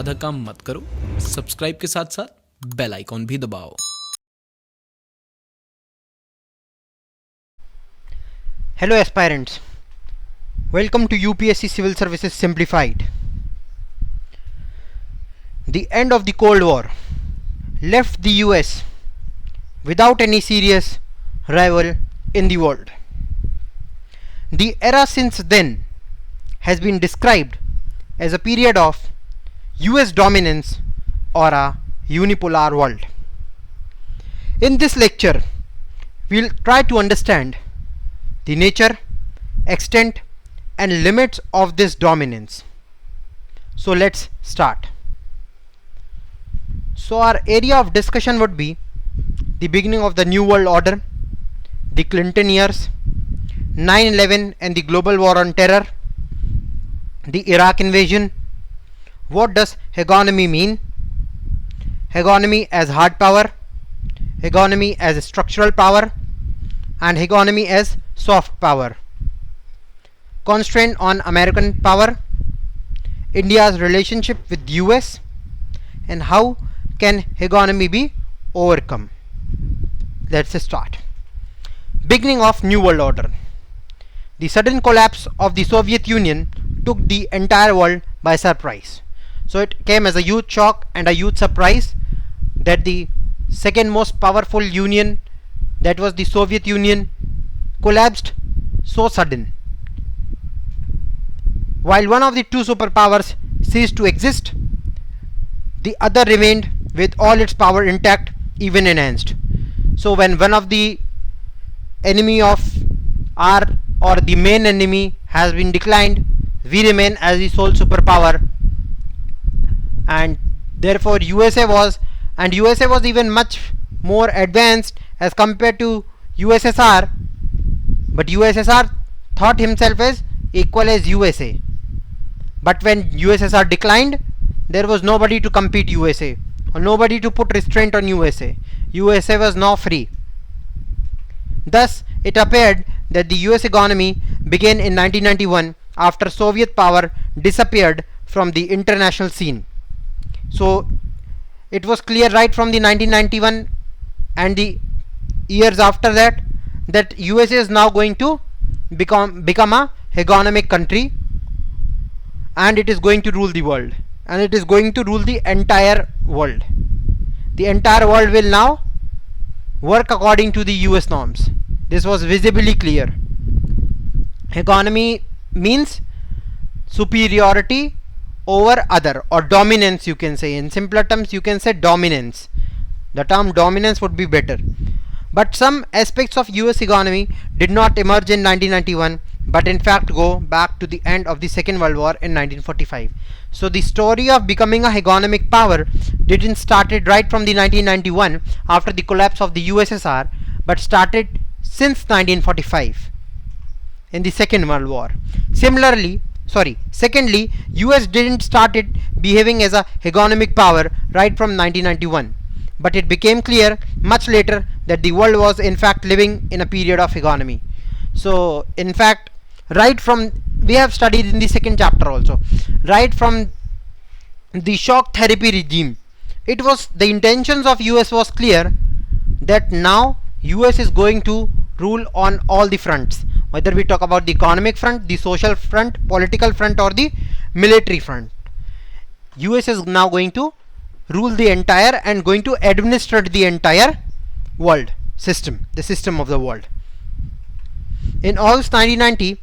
आधा काम मत करो, सब्सक्राइब के साथ साथ बेल आइकॉन भी दबाओ। Hello aspirants, welcome to UPSC Civil Services Simplified. The end of the Cold War left the US without any serious rival in the world. The era since then has been described as a period of US dominance or a unipolar world. In this lecture, we'll try to understand the nature, extent and limits of this dominance. So let's start. So our area of discussion would be the beginning of the New World Order, the Clinton years, 9/11 and the global war on terror, the Iraq invasion, what does hegemony mean, hegemony as hard power, hegemony as structural power and hegemony as soft power, constraint on American power, India's relationship with US and how can hegemony be overcome. Let's start. Beginning of New World Order. The sudden collapse of the Soviet Union took the entire world by surprise. So it came as a huge shock and a huge surprise that the second most powerful union, that was the Soviet Union, collapsed so sudden. While one of the two superpowers ceased to exist, the other remained with all its power intact, even enhanced. So when one of the enemy of our or the main enemy has been declined, we remain as the sole superpower, and therefore USA was even much more advanced as compared to USSR, but USSR thought himself as equal as USA. But when USSR declined, there was nobody to compete USA or nobody to put restraint on USA. USA was now free. Thus it appeared that the US economy began in 1991 after Soviet power disappeared from the international scene. So it was clear right from the 1991 and the years after that that USA is now going to become a hegemonic country, and it is going to rule the world, and it is going to rule the entire world. The entire world will now work according to the US norms. This was visibly clear. Hegemony means superiority over other, or dominance, you can say. In simpler terms, you can say dominance. The term dominance would be better. But some aspects of US economy did not emerge in 1991, but in fact go back to the end of the Second World War in 1945. So the story of becoming a hegemonic power didn't started right from the 1991 after the collapse of the USSR, but started since 1945 in the Second World War. Secondly, US didn't started behaving as a hegemonic power right from 1991, but it became clear much later that the world was in fact living in a period of hegemony. So in fact, right from, we have studied in the second chapter also, right from the shock therapy regime, it was the intentions of US was clear that now US is going to rule on all the fronts, whether we talk about the economic front, the social front, political front or the military front. US is now going to rule the entire and going to administer the entire world system, the system of the world. In August 1990,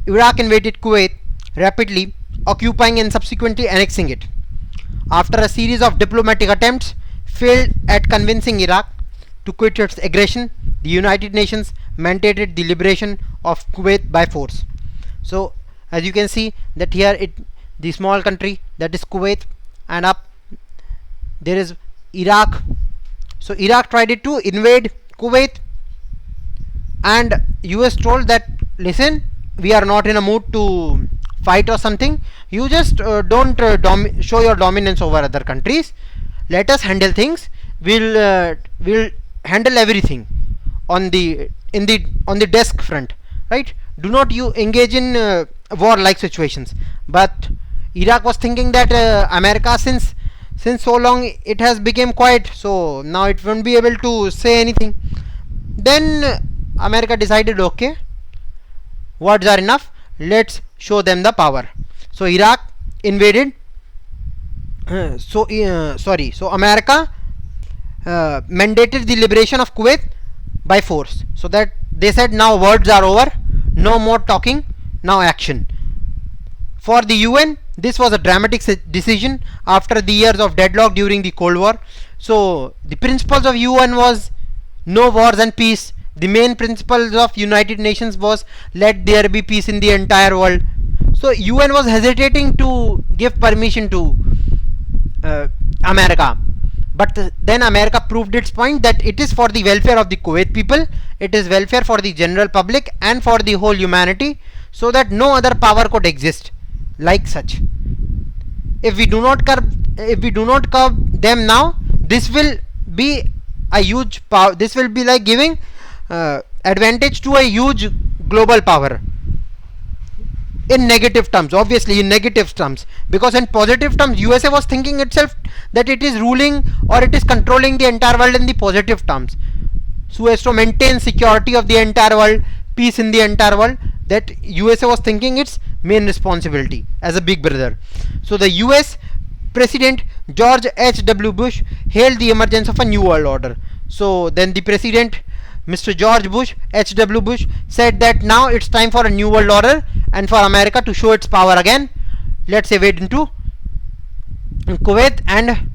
Iraq invaded Kuwait, rapidly occupying and subsequently annexing it. After a series of diplomatic attempts failed at convincing Iraq to quit its aggression, the United Nations mandated the liberation of Kuwait by force. So as you can see that here the small country, that is Kuwait, and up there is Iraq. So Iraq tried to invade Kuwait, and US told that, listen, we are not in a mood to fight or something, you just don't show your dominance over other countries, let us handle things, we'll handle everything on the desk front, right? Do not you engage in war like situations. But Iraq was thinking that America, since so long it has become quiet, so now it won't be able to say anything. Then America decided, okay, words are enough, let's show them the power. So Iraq invaded. So America mandated the liberation of Kuwait by force. So that they said, now words are over, no more talking, now action. For the UN, this was a dramatic decision after the years of deadlock during the Cold War. So the principles of UN was no wars and peace. The main principles of United Nations was let there be peace in the entire world. So UN was hesitating to give permission to America, but then America proved its point that it is for the welfare of the Kuwait people, it is welfare for the general public and for the whole humanity, so that no other power could exist like such. If we do not curb them now, this will be a huge power. This will be like giving advantage to a huge global power. In negative terms, obviously in negative terms, because in positive terms USA was thinking itself that it is ruling or it is controlling the entire world in the positive terms, so as to maintain security of the entire world, peace in the entire world. That USA was thinking its main responsibility as a big brother. So the US President George H.W. Bush hailed the emergence of a new world order. So then the President Mr. George Bush, H.W. Bush, said that now it's time for a new world order and for America to show its power again. Let's invade into Kuwait and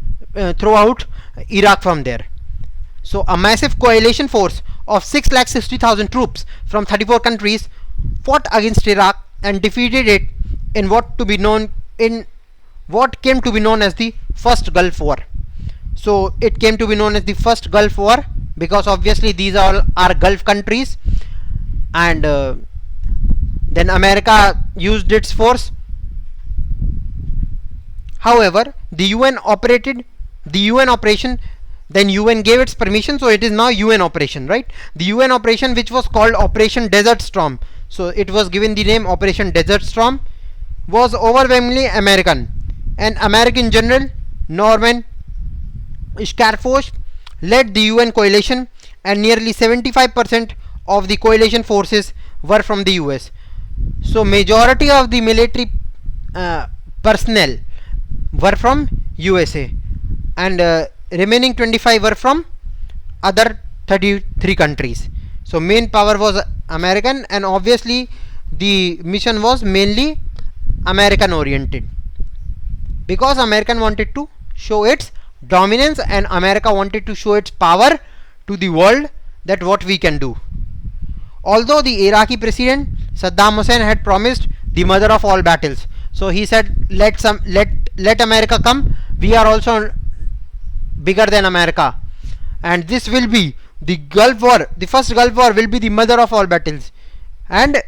throw out Iraq from there. So a massive coalition force of 6,60,000 troops from 34 countries fought against Iraq and defeated it in what came to be known as the First Gulf War. So it came to be known as the First Gulf War because obviously these are Gulf countries, and then America used its force. However, the UN operation, then UN gave its permission, so it is now UN operation, right? The UN operation, which was called Operation Desert Storm, so it was given the name Operation Desert Storm, was overwhelmingly American, and American General Norman Scarfosh led the UN coalition, and nearly 75% of the coalition forces were from the US. So majority of the military personnel were from USA, and remaining 25 were from other 33 countries. So main power was American, and obviously the mission was mainly American oriented, because American wanted to show its dominance and America wanted to show its power to the world, that what we can do. Although the Iraqi president Saddam Hussein had promised the mother of all battles, so he said, let America come, we are also bigger than America, and this will be the Gulf War, the first Gulf War will be the mother of all battles, and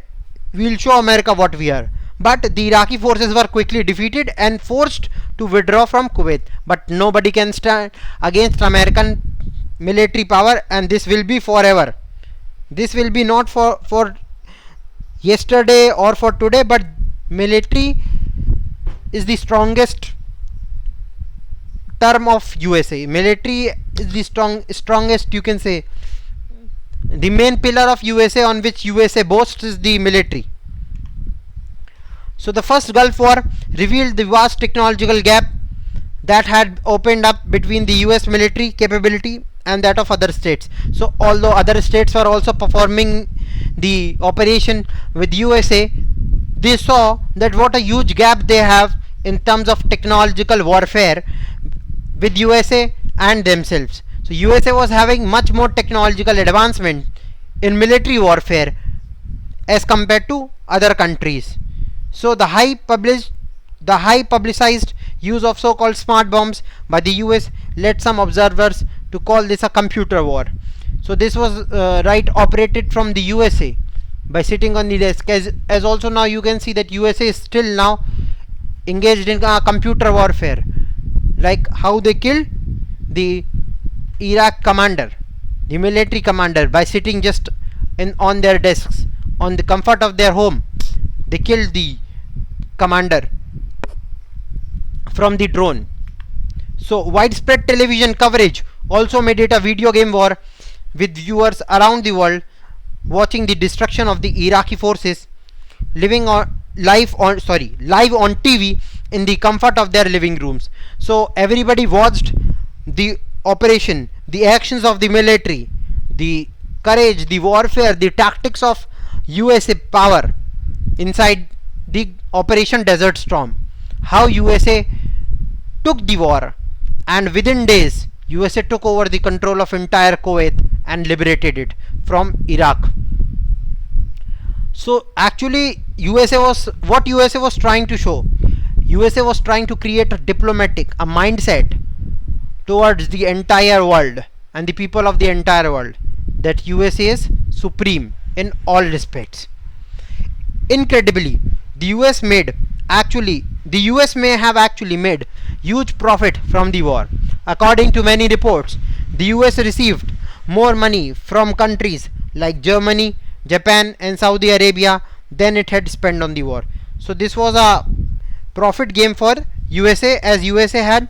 we will show America what we are. But the Iraqi forces were quickly defeated and forced to withdraw from Kuwait. But nobody can stand against American military power, and this will be forever. This will be not for yesterday or for today, but military is the strongest term of USA. Military is the strongest, you can say. The main pillar of USA on which USA boasts is the military. So the first Gulf War revealed the vast technological gap that had opened up between the US military capability and that of other states. So although other states were also performing the operation with USA, they saw that what a huge gap they have in terms of technological warfare with USA and themselves. So USA was having much more technological advancement in military warfare as compared to other countries. So the high publicized use of so-called smart bombs by the US led some observers to call this a computer war. So this was operated from the USA by sitting on the desk, as also now you can see that USA is still now engaged in computer warfare, like how they killed the Iraq commander, the military commander, by sitting just on their desks on the comfort of their home. They killed the commander. from the drone. So widespread television coverage also made it a video game war, with viewers around the world watching the destruction of the Iraqi forces live on TV in the comfort of their living rooms. So everybody watched the operation, the actions of the military, the courage, the warfare, the tactics of USA power inside the Operation Desert Storm. How USA took the war, and within days USA took over the control of entire Kuwait and liberated it from Iraq. So actually USA was trying to show. USA was trying to create a mindset towards the entire world and the people of the entire world, that USA is supreme in all respects. Incredibly, the US may have actually made huge profit from the war. According to many reports, the US received more money from countries like Germany, Japan and Saudi Arabia than it had spent on the war. So this was a profit game for USA, as USA had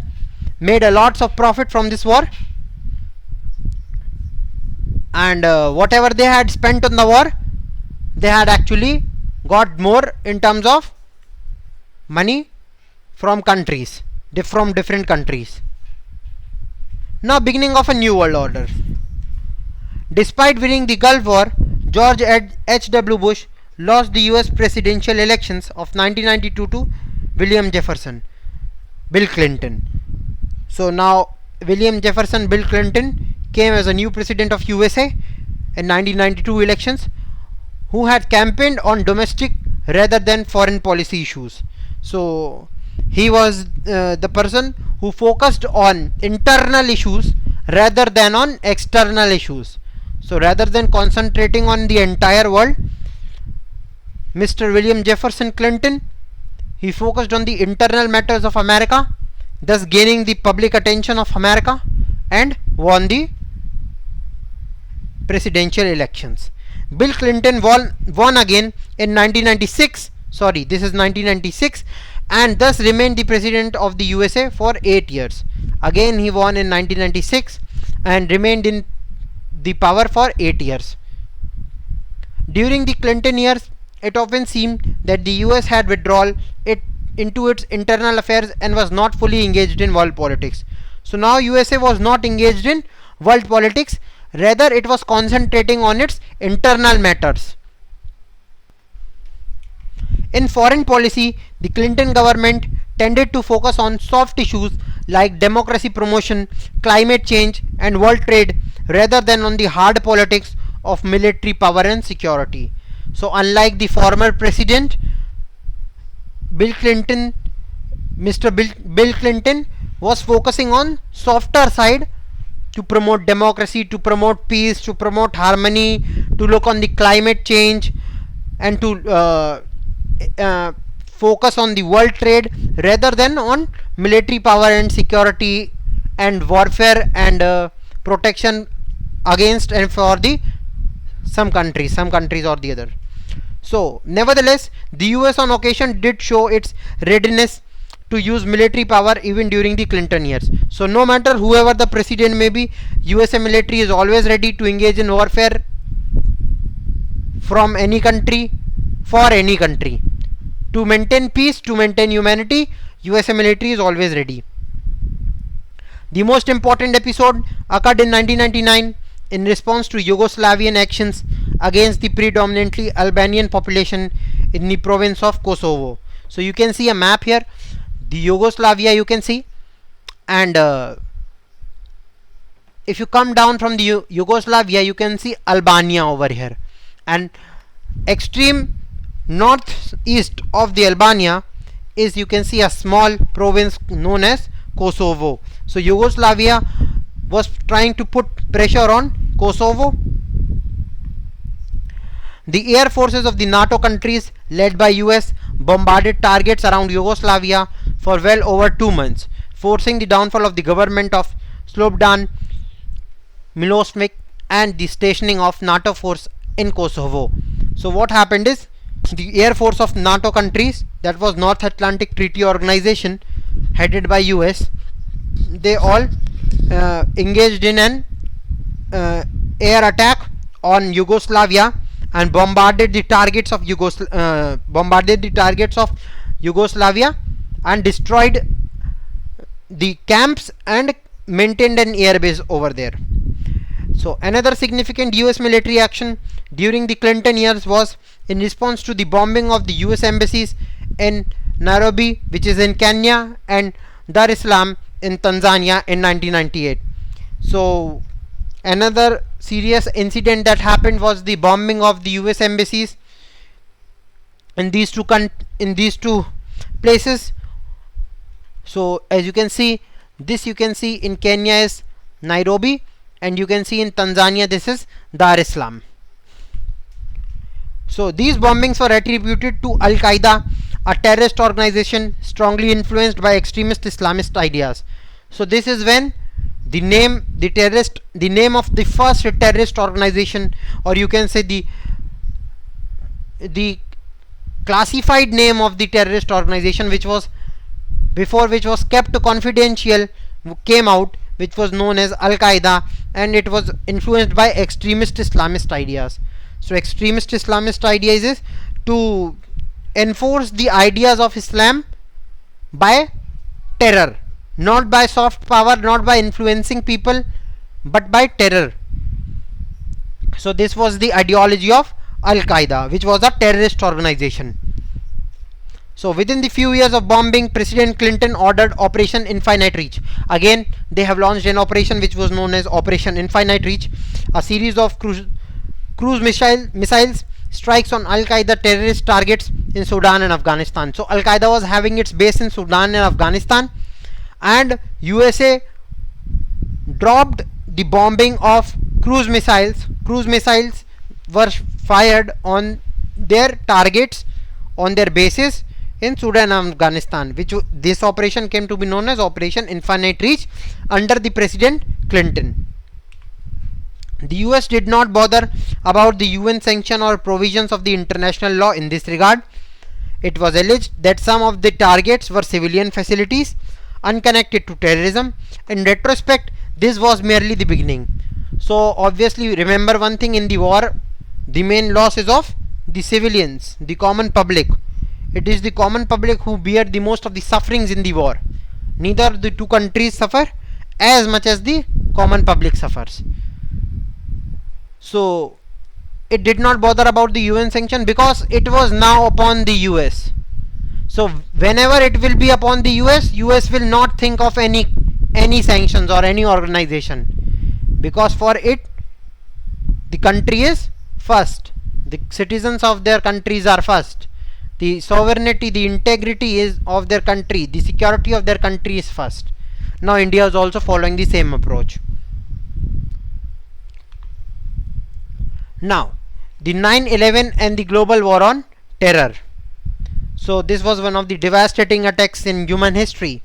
made a lots of profit from this war, and whatever they had spent on the war, they had actually got more in terms of money from different countries. Now beginning of a new world order. Despite winning the Gulf War, George H.W. Bush lost the US presidential elections of 1992 to Bill Clinton. So now William Jefferson Bill Clinton came as a new president of USA in 1992 elections, who had campaigned on domestic rather than foreign policy issues. So he was the person who focused on internal issues rather than on external issues. So rather than concentrating on the entire world, Mr. William Jefferson Clinton, he focused on the internal matters of America, thus gaining the public attention of America, and won the presidential elections. Bill Clinton won again in 1996, and thus remained the president of the USA for 8 years. Again he won in 1996 and remained in the power for 8 years. During the Clinton years, it often seemed that the US had withdrawn into its internal affairs and was not fully engaged in world politics. So now USA was not engaged in world politics, rather it was concentrating on its internal matters. In foreign policy, the Clinton government tended to focus on soft issues like democracy promotion, climate change and world trade, rather than on the hard politics of military power and security. So unlike the former president Bill Clinton, Bill Clinton was focusing on softer side to promote democracy, to promote peace, to promote harmony, to look on the climate change, and to focus on the world trade rather than on military power and security and warfare and protection against and for the some countries or the other. So nevertheless, the US on occasion did show its readiness to use military power even during the Clinton years. So no matter whoever the president may be, USA military is always ready to engage in warfare from any country, for any country. To maintain peace, to maintain humanity, USA military is always ready. The most important episode occurred in 1999 in response to Yugoslavian actions against the predominantly Albanian population in the province of Kosovo. So you can see a map here, the Yugoslavia you can see, and if you come down from the Yugoslavia, you can see Albania over here, and extreme northeast of the Albania is, you can see, a small province known as Kosovo. So Yugoslavia was trying to put pressure on Kosovo. The air forces of the NATO countries led by US bombarded targets around Yugoslavia for well over 2 months, forcing the downfall of the government of Slobodan Milosevic and the stationing of NATO force in Kosovo. So what happened is, the air force of NATO countries, that was North Atlantic Treaty Organization, headed by US, they all engaged in an air attack on Yugoslavia and bombarded the targets of Yugoslavia and destroyed the camps and maintained an airbase over there. So another significant US military action during the Clinton years was in response to the bombing of the US embassies in Nairobi, which is in Kenya, and Dar es Salaam in Tanzania in 1998. So another serious incident that happened was the bombing of the US embassies in these two places. So as you can see, this you can see in Kenya is Nairobi, and you can see in Tanzania this is Dar es Salaam. So these bombings were attributed to Al Qaeda, a terrorist organization strongly influenced by extremist Islamist ideas. So this is when the name of the first terrorist organization, or you can say the classified name of the terrorist organization, which was kept confidential, came out, which was known as Al Qaeda, and it was influenced by extremist Islamist ideas. So extremist Islamist ideas is to enforce the ideas of Islam by terror, not by soft power, not by influencing people, but by terror. So this was the ideology of Al Qaeda, which was a terrorist organization. So within the few years of bombing, President Clinton ordered Operation Infinite Reach. Again, they have launched an operation which was known as Operation Infinite Reach, a series of cruise missiles strikes on Al Qaeda terrorist targets in Sudan and Afghanistan. So Al Qaeda was having its base in Sudan and Afghanistan, and USA dropped the bombing of cruise missiles. Cruise missiles were fired on their targets, on their bases in Sudan and Afghanistan, which this operation came to be known as Operation Infinite Reach under the President Clinton. The US did not bother about the UN sanction or provisions of the international law in this regard. It was alleged that some of the targets were civilian facilities unconnected to terrorism. In retrospect, this was merely the beginning. So obviously, remember one thing, in the war, the main loss is of the civilians, the common public. It is the common public who bear the most of the sufferings in the war. Neither the two countries suffer as much as the common public suffers. So it did not bother about the UN sanction because it was now upon the US. So whenever it will be upon the US will not think of any sanctions or any organization, because for it the country is first, the citizens of their countries are first, the sovereignty, the integrity is of their country, the security of their country is first. Now India is also following the same approach. Now the 9/11 and the global war on terror. So this was one of the devastating attacks in human history.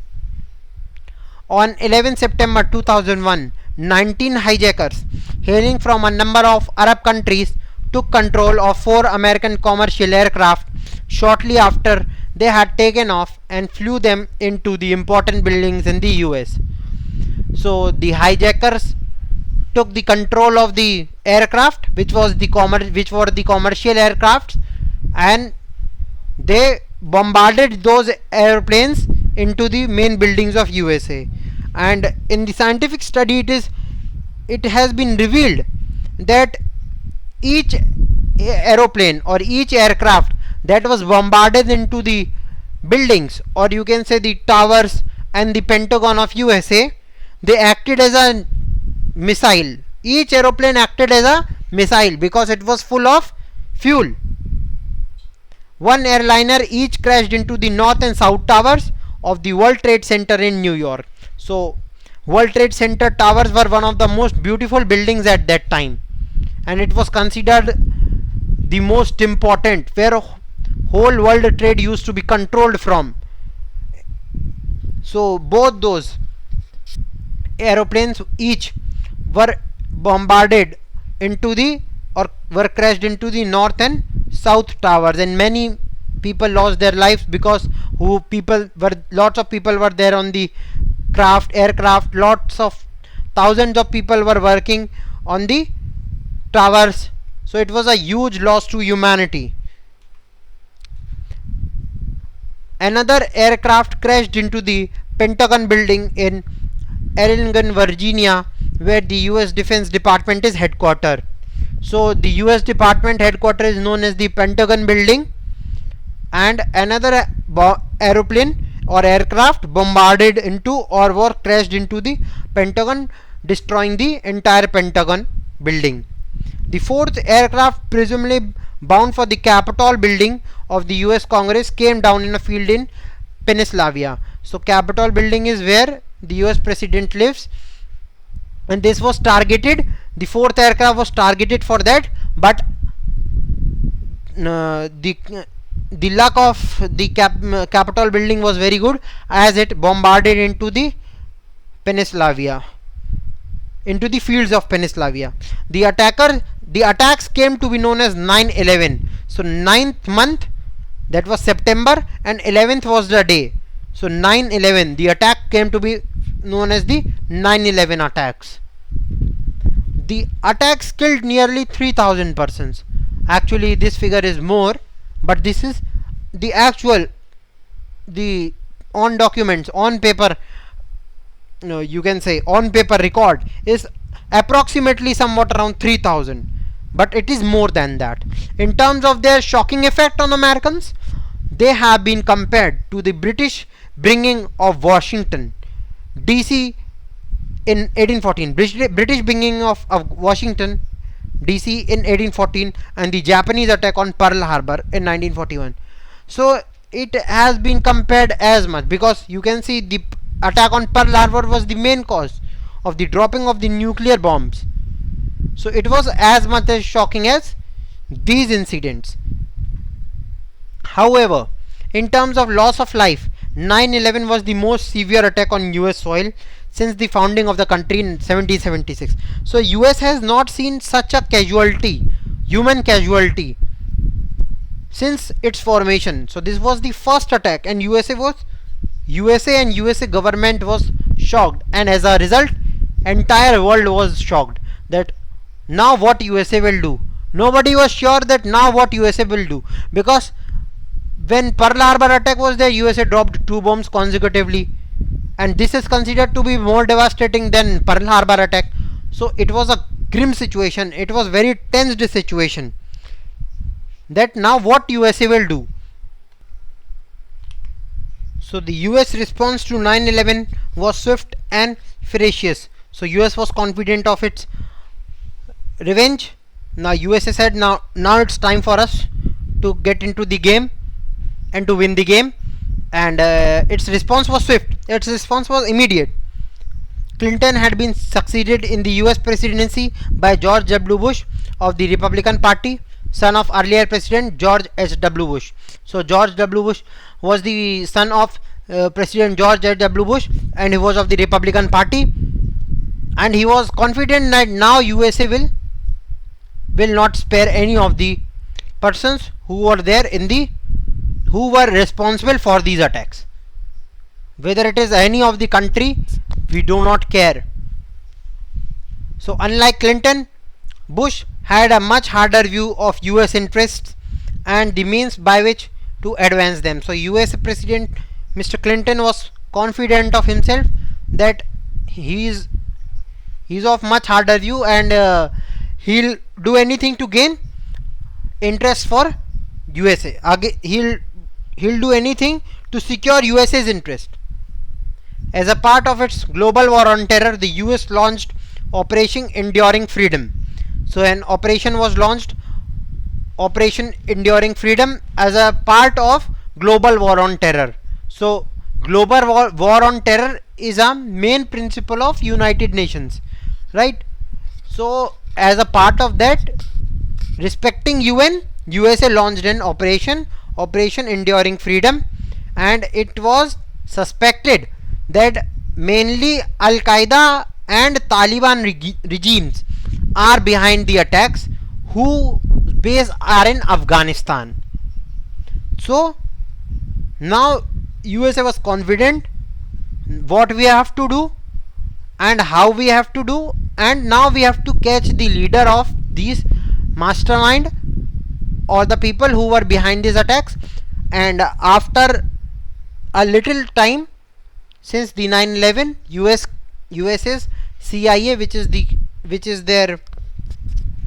On 11 September 2001, 19 hijackers hailing from a number of Arab countries took control of 4 American commercial aircraft shortly after they had taken off and flew them into the important buildings in the US. So the hijackers took the control of the aircraft, which were the commercial aircrafts, and they bombarded those airplanes into the main buildings of USA. And in the scientific study, it has been revealed that each aeroplane or each aircraft that was bombarded into the buildings, or you can say the towers and the Pentagon of USA, they acted as a missile. Each aeroplane acted as a missile because it was full of fuel. One airliner each crashed into the north and south towers of the World Trade Center in New York. So World Trade Center towers were one of the most beautiful buildings at that time, and it was considered the most important, where whole world trade used to be controlled from. So both those aeroplanes each were bombarded into the, or were crashed into the north and south towers, and many people lost their lives because who people were, lots of people were there on the aircraft, lots of thousands of people were working on the towers. So it was a huge loss to humanity. Another aircraft crashed into the Pentagon building in Arlington, Virginia, where the US Defense Department is headquartered. So the US Department headquarters is known as the Pentagon building, and another aeroplane or aircraft bombarded into or crashed into the Pentagon, destroying the entire Pentagon building. The fourth aircraft, presumably bound for the Capitol building of the US Congress, came down in a field in Pennsylvania. So Capitol building is where the US president lives, and this was targeted. The fourth aircraft was targeted for that, but the luck of the Capitol building was very good, as it bombarded into the Pennsylvania, into the fields of Pennsylvania. The attacks came to be known as 9/11. So 9th month, that was September, and 11th was the day. So 9/11, the attack came to be known as the 9/11 attacks. The attacks killed nearly 3,000 persons. Actually this figure is more, but this is the actual, the on documents, on paper, you can say on paper record is approximately somewhat around 3,000, but it is more than that. In terms of their shocking effect on Americans, they have been compared to the British bringing of Washington DC in 1814, British bringing of Washington DC in 1814, and the Japanese attack on Pearl Harbor in 1941. So it has been compared as much, because you can see the attack on Pearl Harbor was the main cause of the dropping of the nuclear bombs. So it was as much as shocking as these incidents. However, in terms of loss of life, 9/11 was the most severe attack on US soil since the founding of the country in 1776. So US has not seen such a casualty, human casualty, since its formation. So this was the first attack, and USA and USA government was shocked, and as a result entire world was shocked that now what USA will do. Nobody was sure that now what USA will do, because when Pearl Harbor attack was there, USA dropped 2 bombs consecutively, and this is considered to be more devastating than Pearl Harbor attack. So it was a grim situation, it was very tensed situation, that now what USA will do. So the US response to 9/11 was swift and ferocious. So US was confident of its revenge. Now USA said now it's time for us to get into the game and to win the game, and its response was swift, its response was immediate. Clinton had been succeeded in the US presidency by George W. Bush of the Republican Party, son of earlier President George H.W. Bush. So George W. Bush was the son of President George H.W. Bush, and he was of the Republican Party, and he was confident that now USA will not spare any of the persons who were there who were responsible for these attacks. Whether it is any of the country, we do not care. So unlike Clinton, Bush had a much harder view of US interests and the means by which to advance them. So US President Mr. Clinton was confident of himself that he is of much harder view, and he'll do anything to gain interest for USA. He'll do anything to secure USA's interest. As a part of its global war on terror, the US launched Operation Enduring Freedom. So an operation was launched, Operation Enduring Freedom, as a part of global war on terror. So global war on terror is a main principle of United Nations, right? So as a part of that, respecting UN, USA launched an Operation Enduring Freedom, and it was suspected that mainly Al-Qaeda and Taliban regimes are behind the attacks, whose base are in Afghanistan. So now USA was confident what we have to do and how we have to do, and now we have to catch the leader of these mastermind or the people who were behind these attacks. And after a little time, since the 9/11, US's CIA, which is their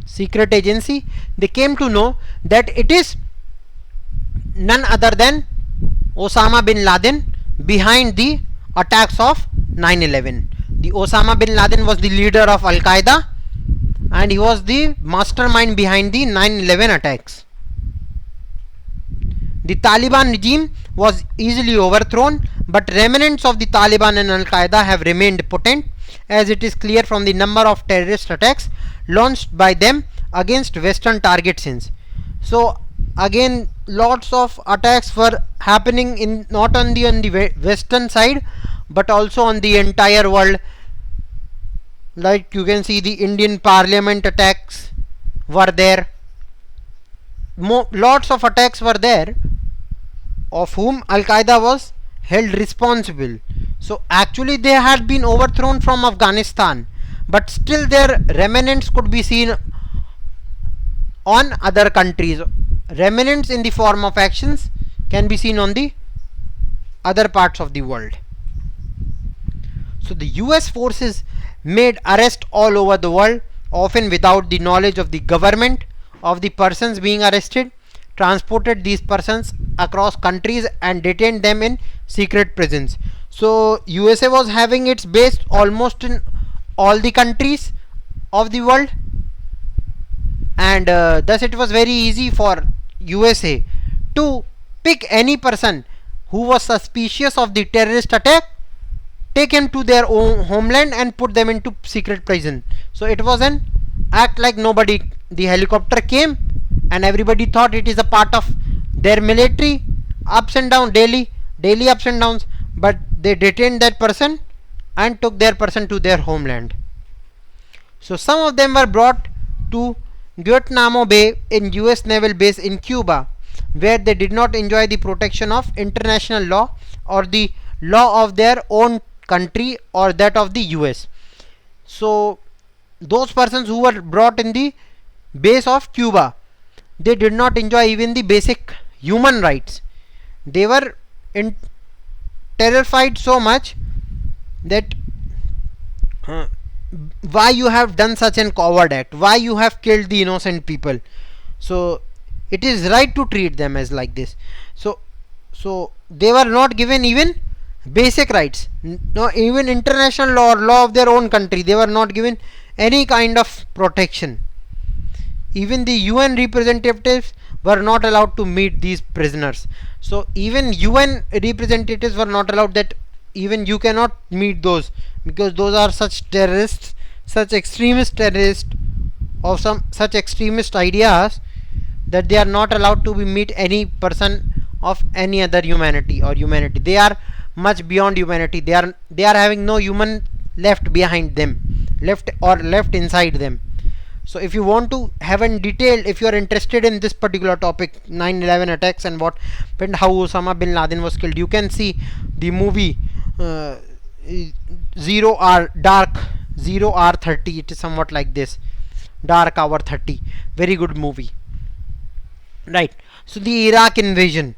secret agency, they came to know that it is none other than Osama bin Laden behind the attacks of 9/11. The Osama bin Laden was the leader of Al Qaeda, and he was the mastermind behind the 9/11 attacks. The Taliban regime was easily overthrown, but remnants of the Taliban and Al Qaeda have remained potent, as it is clear from the number of terrorist attacks launched by them against Western targets since. So again, lots of attacks were happening in not only on the Western side but also on the entire world. Like you can see, the Indian Parliament attacks were there. Lots of attacks were there, of whom Al Qaeda was held responsible. So actually they had been overthrown from Afghanistan, but still their remnants could be seen on other countries. Remnants in the form of actions can be seen on the other parts of the world. So the US forces made arrests all over the world, often without the knowledge of the government of the persons being arrested, transported these persons across countries and detained them in secret prisons. So USA was having its base almost in all the countries of the world, and thus it was very easy for USA to pick any person who was suspicious of the terrorist attack, take him to their own homeland and put them into secret prison. So it was an act like nobody. The helicopter came and everybody thought it is a part of their military, ups and downs, daily ups and downs, but they detained that person and took their person to their homeland. So some of them were brought to Guantanamo Bay in US naval base in Cuba, where they did not enjoy the protection of international law or the law of their own country or that of the US. So those persons who were brought in the base of Cuba, they did not enjoy even the basic human rights. They were terrified so much that why you have done such an coward act, why you have killed the innocent people. So it is right to treat them as like this. So they were not given even basic rights, no, even international law or law of their own country. They were not given any kind of protection. Even the UN representatives were not allowed to meet these prisoners. So even UN representatives were not allowed, that even you cannot meet those, because those are such terrorists, such extremist terrorists of some such extremist ideas, that they are not allowed to be meet any person of any other humanity or humanity. They are much beyond humanity. They are having no human left behind them, left inside them. So if you want to have in detail, if you are interested in this particular topic, 9/11 attacks and what happened, how Osama bin Laden was killed, you can see the movie Zero Hour 30. It is somewhat like this, Dark Hour 30. Very good movie. Right. So the Iraq invasion.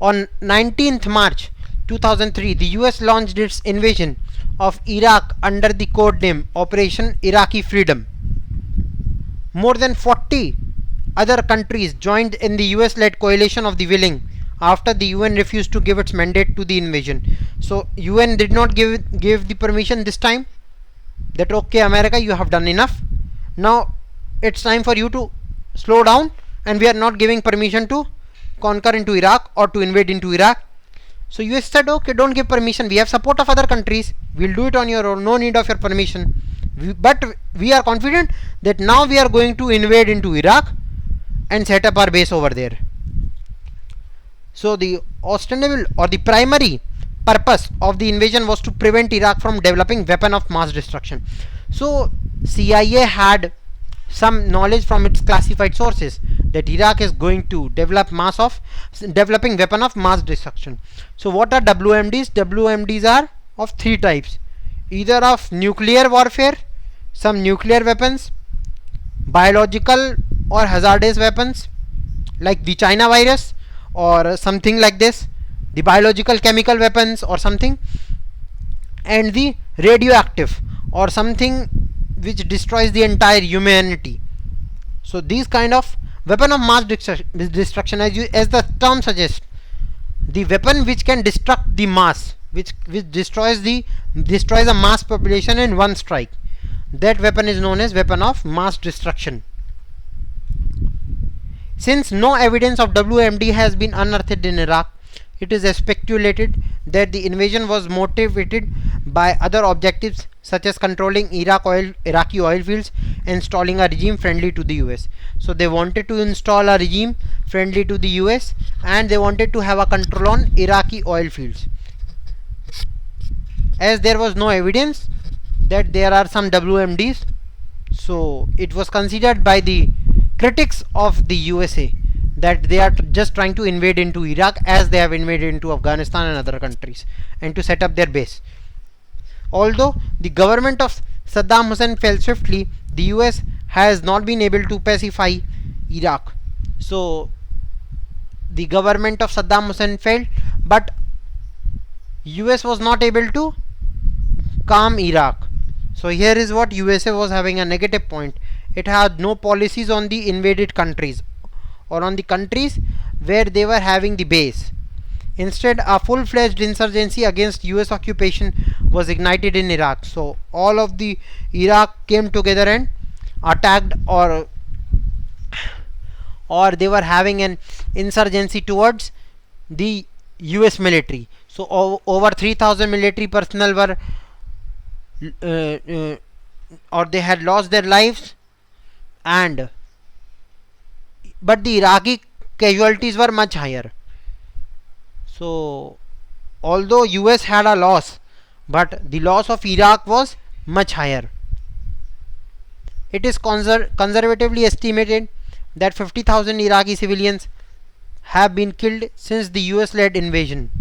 On 19th March 2003, the US launched its invasion of Iraq under the code name Operation Iraqi Freedom. More than 40 other countries joined in the US-led coalition of the willing after the UN refused to give its mandate to the invasion. So UN did not give the permission this time, that okay, America, you have done enough. Now it's time for you to slow down, and we are not giving permission to conquer into Iraq or to invade into Iraq. So US said, okay, don't give permission. We have support of other countries. We'll do it on your own. No need of your permission. But we are confident that now we are going to invade into Iraq and set up our base over there. So the ostensible or the primary purpose of the invasion was to prevent Iraq from developing weapon of mass destruction. So CIA had some knowledge from its classified sources that Iraq is going to developing weapon of mass destruction. So what are WMDs? WMDs are of three types: either of nuclear warfare, some nuclear weapons, biological or hazardous weapons like the China virus or something like this, the biological chemical weapons or something, and the radioactive or something which destroys the entire humanity. So these kind of weapon of mass destruction, as the term suggests, the weapon which can destruct the mass, which destroys a mass population in one strike, that weapon is known as weapon of mass destruction. Since no evidence of WMD has been unearthed in Iraq, it is speculated that the invasion was motivated by other objectives such as controlling Iraqi oil fields and installing a regime friendly to the US. So they wanted to install a regime friendly to the US and they wanted to have a control on Iraqi oil fields. As there was no evidence that there are some WMDs, so it was considered by the critics of the USA that they are just trying to invade into Iraq as they have invaded into Afghanistan and other countries and to set up their base. Although the government of Saddam Hussein fell swiftly, the US has not been able to pacify Iraq. So the government of Saddam Hussein fell, but US was not able to calm Iraq. So here is what USA was having a negative point. It had no policies on the invaded countries or on the countries where they were having the base. Instead, a full-fledged insurgency against US occupation was ignited in Iraq. So all of the Iraq came together and attacked, or they were having an insurgency towards the US military. So over 3,000 military personnel were or they had lost their lives, but the Iraqi casualties were much higher. So although US had a loss, but the loss of Iraq was much higher. It is conservatively estimated that 50,000 Iraqi civilians have been killed since the US led invasion.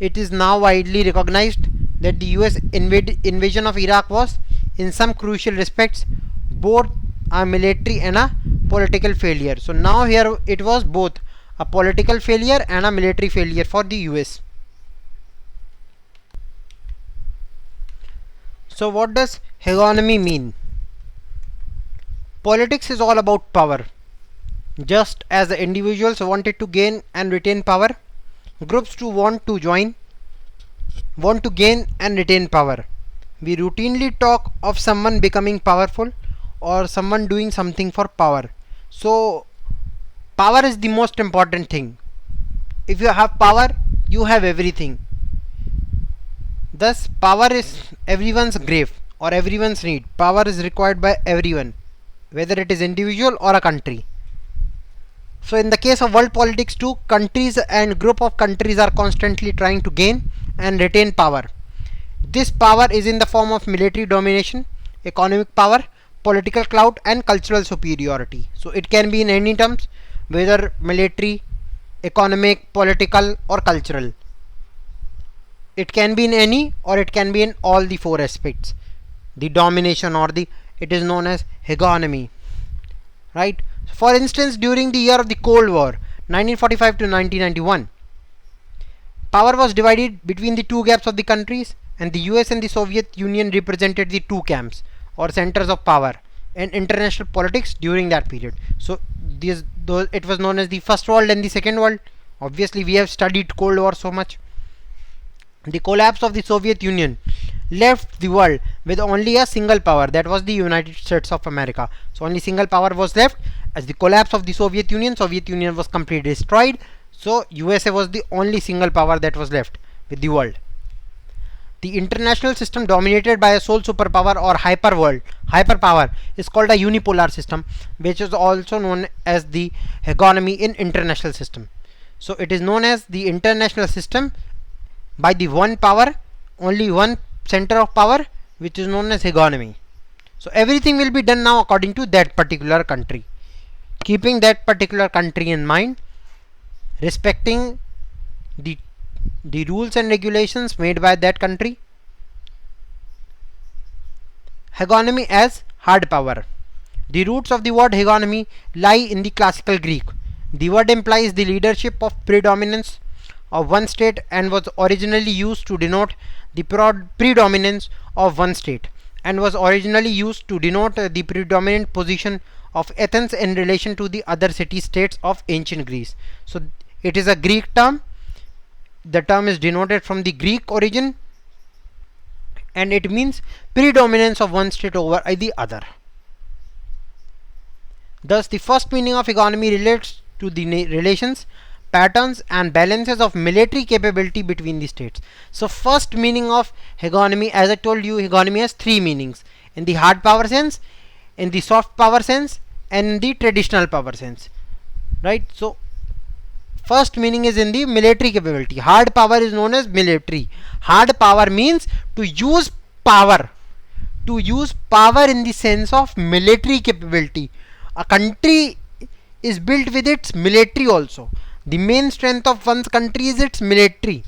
It is now widely recognized that the US invasion of Iraq was, in some crucial respects, both a military and a political failure. So now here it was both a political failure and a military failure for the US. So what does hegemony mean? Politics is all about power. Just as the individuals wanted to gain and retain power, groups too want to gain and retain power. We routinely talk of someone becoming powerful or someone doing something for power. So power is the most important thing. If you have power, you have everything. Thus power is everyone's grave or everyone's need. Power is required by everyone, whether it is individual or a country. So in the case of world politics too, countries and group of countries are constantly trying to gain and retain power. This power is in the form of military domination, economic power, political clout and cultural superiority. So it can be in any terms, whether military, economic, political or cultural. It can be in any, or it can be in all the four aspects. The domination or it is known as hegemony, right? For instance, during the year of the Cold War, 1945 to 1991, power was divided between the two gaps of the countries, and the US and the Soviet Union represented the two camps or centers of power in international politics during that period. So it was known as the First World and the Second World. Obviously we have studied Cold War so much. The collapse of the Soviet Union left the world with only a single power, that was the United States of America. So only single power was left. As the collapse of the Soviet Union was completely destroyed. So USA was the only single power that was left with the world. The international system dominated by a sole superpower or hyperpower is called a unipolar system, which is also known as the hegemony in international system. So it is known as the international system by the one power, only one center of power, which is known as hegemony. So everything will be done now according to that particular country. keeping that particular country in mind, respecting the rules and regulations made by that country. Hegemony as hard power. The roots of the word hegemony lie in the classical Greek. The word implies the leadership of predominance of one state and was originally used to denote the predominance of one state and was originally used to denote the predominant position of Athens in relation to the other city-states of ancient Greece. So it is a Greek term. The term is denoted from the Greek origin and it means predominance of one state over the other. Thus, the first meaning of hegemony relates to the relations, patterns and balances of military capability between the states. So first meaning of hegemony, as I told you, hegemony has three meanings: in the hard power sense, in the soft power sense, and in the traditional power sense, right? So first meaning is in the military capability. Hard power is known as military. Hard power means to use power, in the sense of military capability. A country is built with its military also. The main strength of one's country is its military.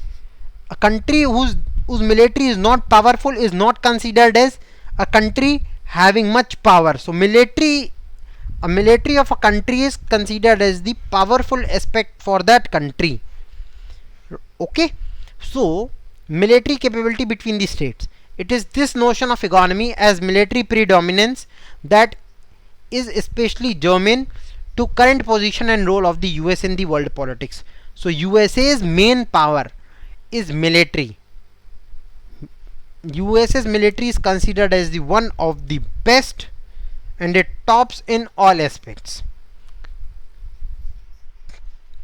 A country whose military is not powerful is not considered as a country having much power. So a military of a country is considered as the powerful aspect for that country. Okay, so military capability between the states. It is this notion of hegemony as military predominance that is especially germane to current position and role of the US in the world politics. So USA's main power is military. USA's military is considered as the one of the best and it tops in all aspects.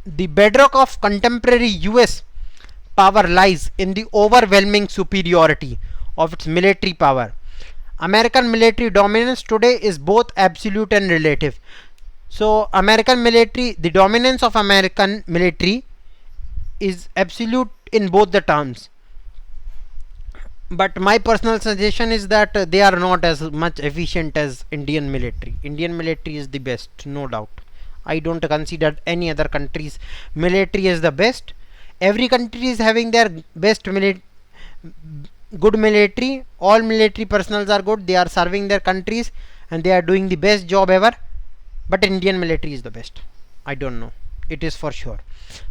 The bedrock of contemporary US power lies in the overwhelming superiority of its military power. American military dominance today is both absolute and relative. So American military, the dominance of American military is absolute in both the terms. But my personal suggestion is that they are not as much efficient as Indian military. Indian military is the best, no doubt. I don't consider any other country's military as the best. Every country is having their best good military. All military personnel are good. They are serving their countries and they are doing the best job ever. But Indian military is the best. I don't know. It is for sure.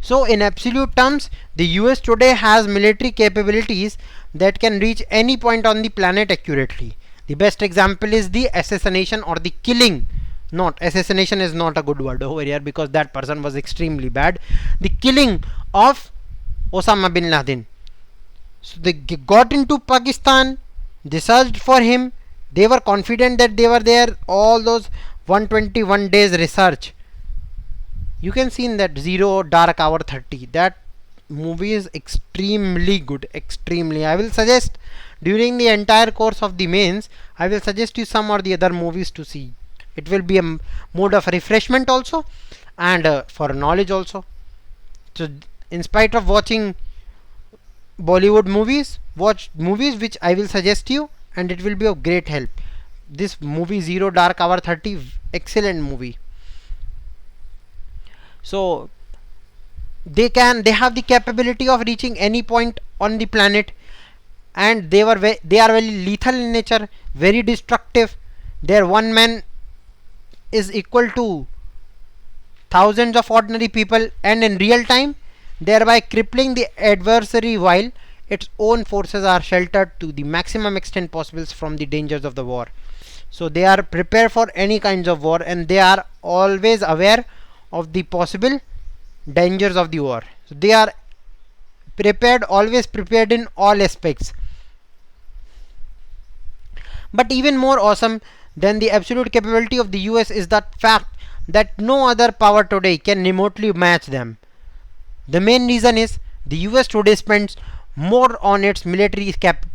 So in absolute terms, the US today has military capabilities that can reach any point on the planet accurately. The best example is the assassination or the killing. Not assassination is not a good word over here because that person was extremely bad. The killing of Osama bin Laden. So they got into Pakistan, they searched for him, they were confident that they were there. All those 121 days research, you can see in that Zero Dark Hour 30, that movie is extremely good, extremely. I will suggest during the entire course of the mains, I will suggest you some or the other movies to see. It will be a mode of refreshment also and for knowledge also. So in spite of watching Bollywood movies, watch movies which I will suggest you and it will be of great help. This movie Zero Dark Hour 30, excellent movie. So they have the capability of reaching any point on the planet and they are very lethal in nature, very destructive. Their one man is equal to thousands of ordinary people and in real time, thereby crippling the adversary while its own forces are sheltered to the maximum extent possible from the dangers of the war. So they are prepared for any kinds of war and they are always aware of the possible dangers of the war. So they are prepared, always prepared in all aspects. But even more awesome than the absolute capability of the US is the fact that no other power today can remotely match them. The main reason is the US today spends more on its military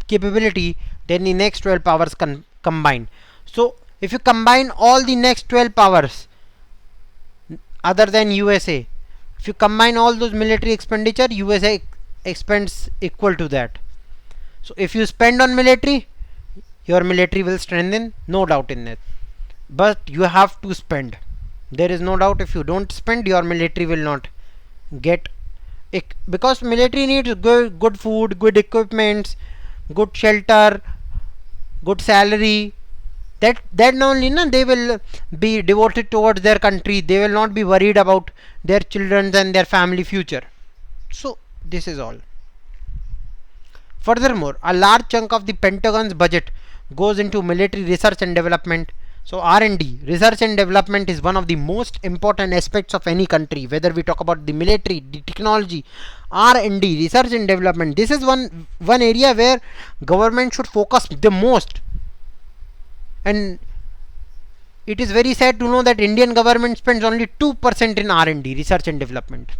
capability than the next 12 powers combined. So if you combine all the next 12 powers other than USA, if you combine all those military expenditure, USA expends equal to that. So if you spend on military, your military will strengthen, no doubt in that. But you have to spend. There is no doubt, if you don't spend, your military will not get it, because military needs good food, good equipments, good shelter, good salary. That only they will be devoted towards their country. They will not be worried about their children and their family future. So this is all. Furthermore, a large chunk of the Pentagon's budget goes into military research and development. So R&D, research and development, is one of the most important aspects of any country. Whether we talk about the military, the technology, R&D, research and development, this is one area where government should focus the most. And it is very sad to know that Indian government spends only 2% in R&D, research and development,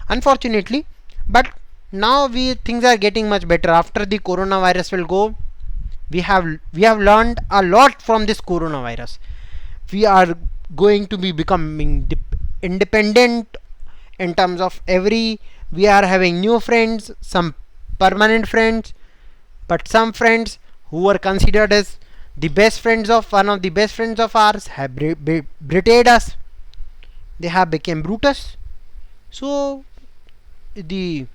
unfortunately. But now things are getting much better. After the coronavirus will go, we have learned a lot from this coronavirus. We are going to be becoming independent in terms of we are having new friends, some permanent friends, but some friends who were considered as the best friends of one of the best friends of ours have betrayed us. They have become Brutus. So the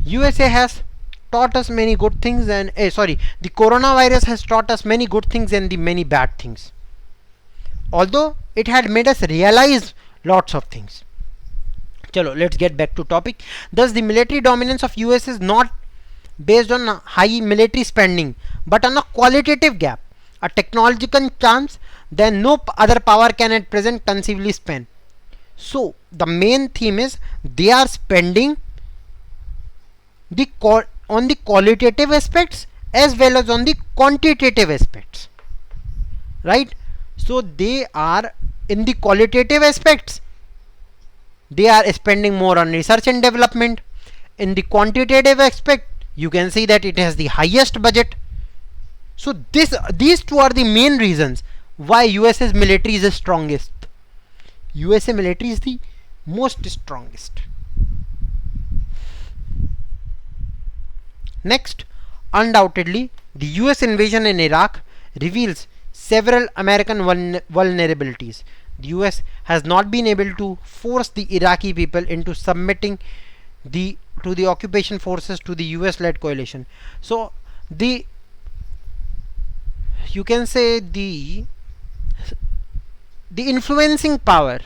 USA has taught us many good things, and the coronavirus has taught us many good things and the many bad things, although it had made us realize lots of things. Chalo, let's get back to topic. Thus the military dominance of US is not based on high military spending, but on a qualitative gap, a technological chance that no other power can at present conceivably spend. So the main theme is they are spending on the qualitative aspects as well as on the quantitative aspects, right? So they are, in the qualitative aspects, they are spending more on research and development. In the quantitative aspect, you can see that it has the highest budget. So these two are the main reasons why USA's military is the strongest. USA military is the most strongest. Next, undoubtedly, the US invasion in Iraq reveals several American vulnerabilities. The US has not been able to force the Iraqi people into submitting to the occupation forces, to the US-led coalition. So you can say the influencing power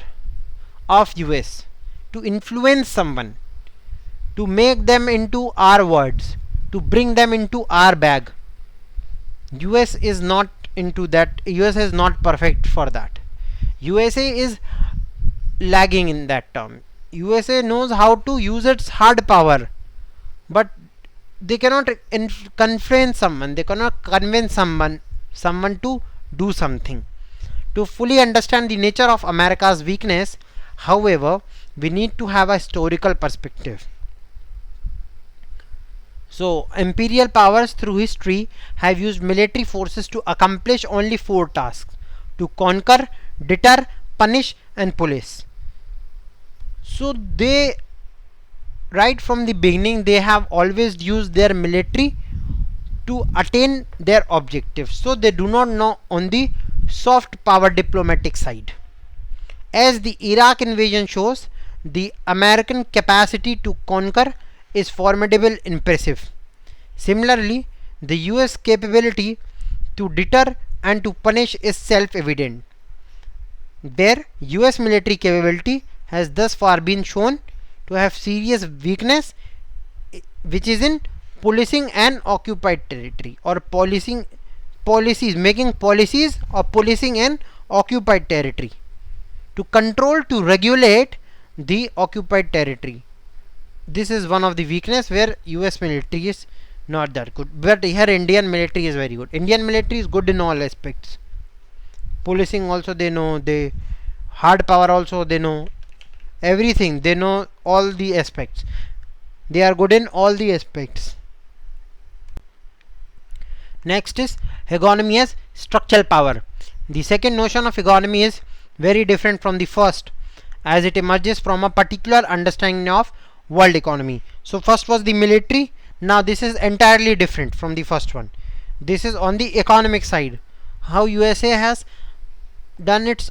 of US to influence someone, to make them into our words, to bring them into our bag, US is not into that. US is not perfect for that. USA is lagging in that term. USA knows how to use its hard power, but they cannot convince someone, they cannot convince someone to do something. To fully understand the nature of America's weakness, however, we need to have a historical perspective. So imperial powers through history have used military forces to accomplish only 4 tasks: to conquer, deter, punish and police. So they, right from the beginning, they have always used their military to attain their objectives. So they do not know on the soft power diplomatic side. As the Iraq invasion shows, the American capacity to conquer is formidable, impressive. Similarly, the US capability to deter and to punish is self-evident. Their US military capability has thus far been shown to have serious weakness, which is in policing an occupied territory, or making policies or policing an occupied territory, to control, to regulate the occupied territory. This is one of the weakness where US military is not that good, but here Indian military is very good. Indian military is good in all aspects. Policing also they know, they hard power also they know, everything they know, all the aspects. They are good in all the aspects. Next is hegemony as structural power. The second notion of hegemony is very different from the first, as it emerges from a particular understanding of world economy. So first was the military, now this is entirely different from the first one. This is on the economic side, how USA has done its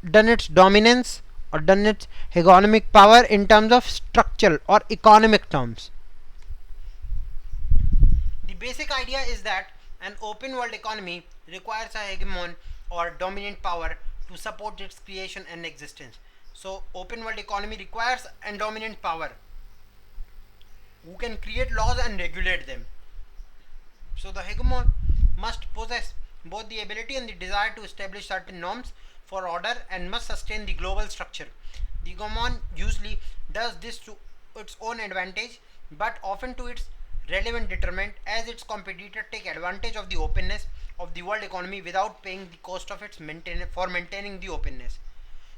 done its dominance or done its hegemonic power in terms of structural or economic terms. The basic idea is that an open world economy requires a hegemon or dominant power to support its creation and existence. So open world economy requires a dominant power who can create laws and regulate them. So the hegemon must possess both the ability and the desire to establish certain norms for order and must sustain the global structure. The hegemon usually does this to its own advantage, but often to its relevant detriment, as its competitors take advantage of the openness of the world economy without paying the cost of its maintaining the openness.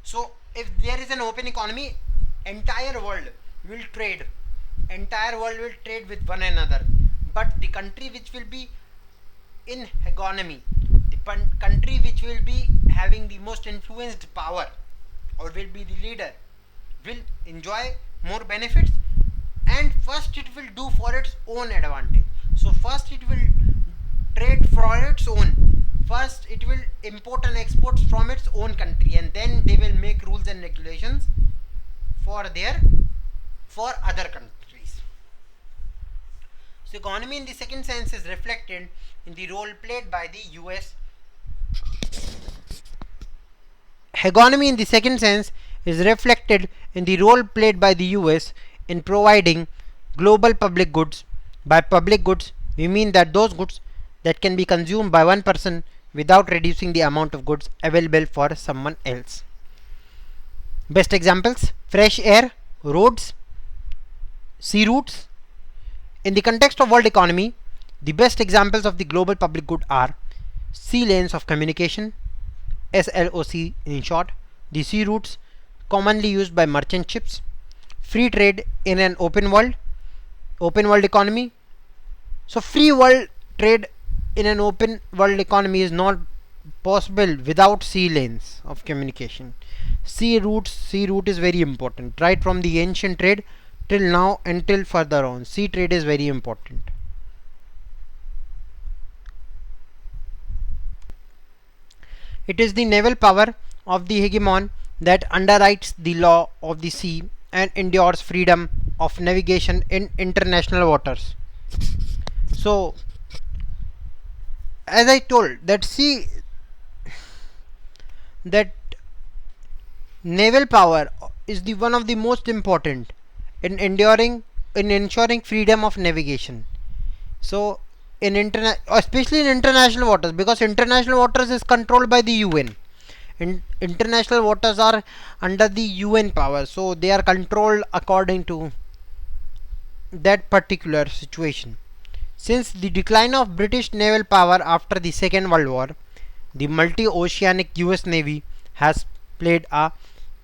So if there is an open economy, entire world will trade with one another, but the country which will be in hegemony, the country which will be having the most influenced power or will be the leader, will enjoy more benefits, and first it will do for its own advantage. So first it will trade for its own, first it will import and export from its own country, and then they will make rules and regulations for other countries. So economy in the second sense is reflected in the role played by the US. Hegemony in the second sense is reflected in the role played by the US in providing global public goods. By public goods, we mean that those goods that can be consumed by one person without reducing the amount of goods available for someone else. Best examples: fresh air, roads, sea routes. In the context of world economy, the best examples of the global public good are sea lanes of communication, SLOC in short, the sea routes commonly used by merchant ships, free trade in an open world economy. So free world trade in an open world economy is not possible without sea lanes of communication. Sea route is very important, right from the ancient trade till now until further on. Sea trade is very important. It is the naval power of the hegemon that underwrites the law of the sea and endures freedom of navigation in international waters. So as I told, that naval power is the one of the most important in ensuring freedom of navigation. So especially in international waters, because international waters is controlled by the UN. International waters are under the UN power, so they are controlled according to that particular situation. Since the decline of British naval power after the Second World War, the multi-oceanic US Navy has played a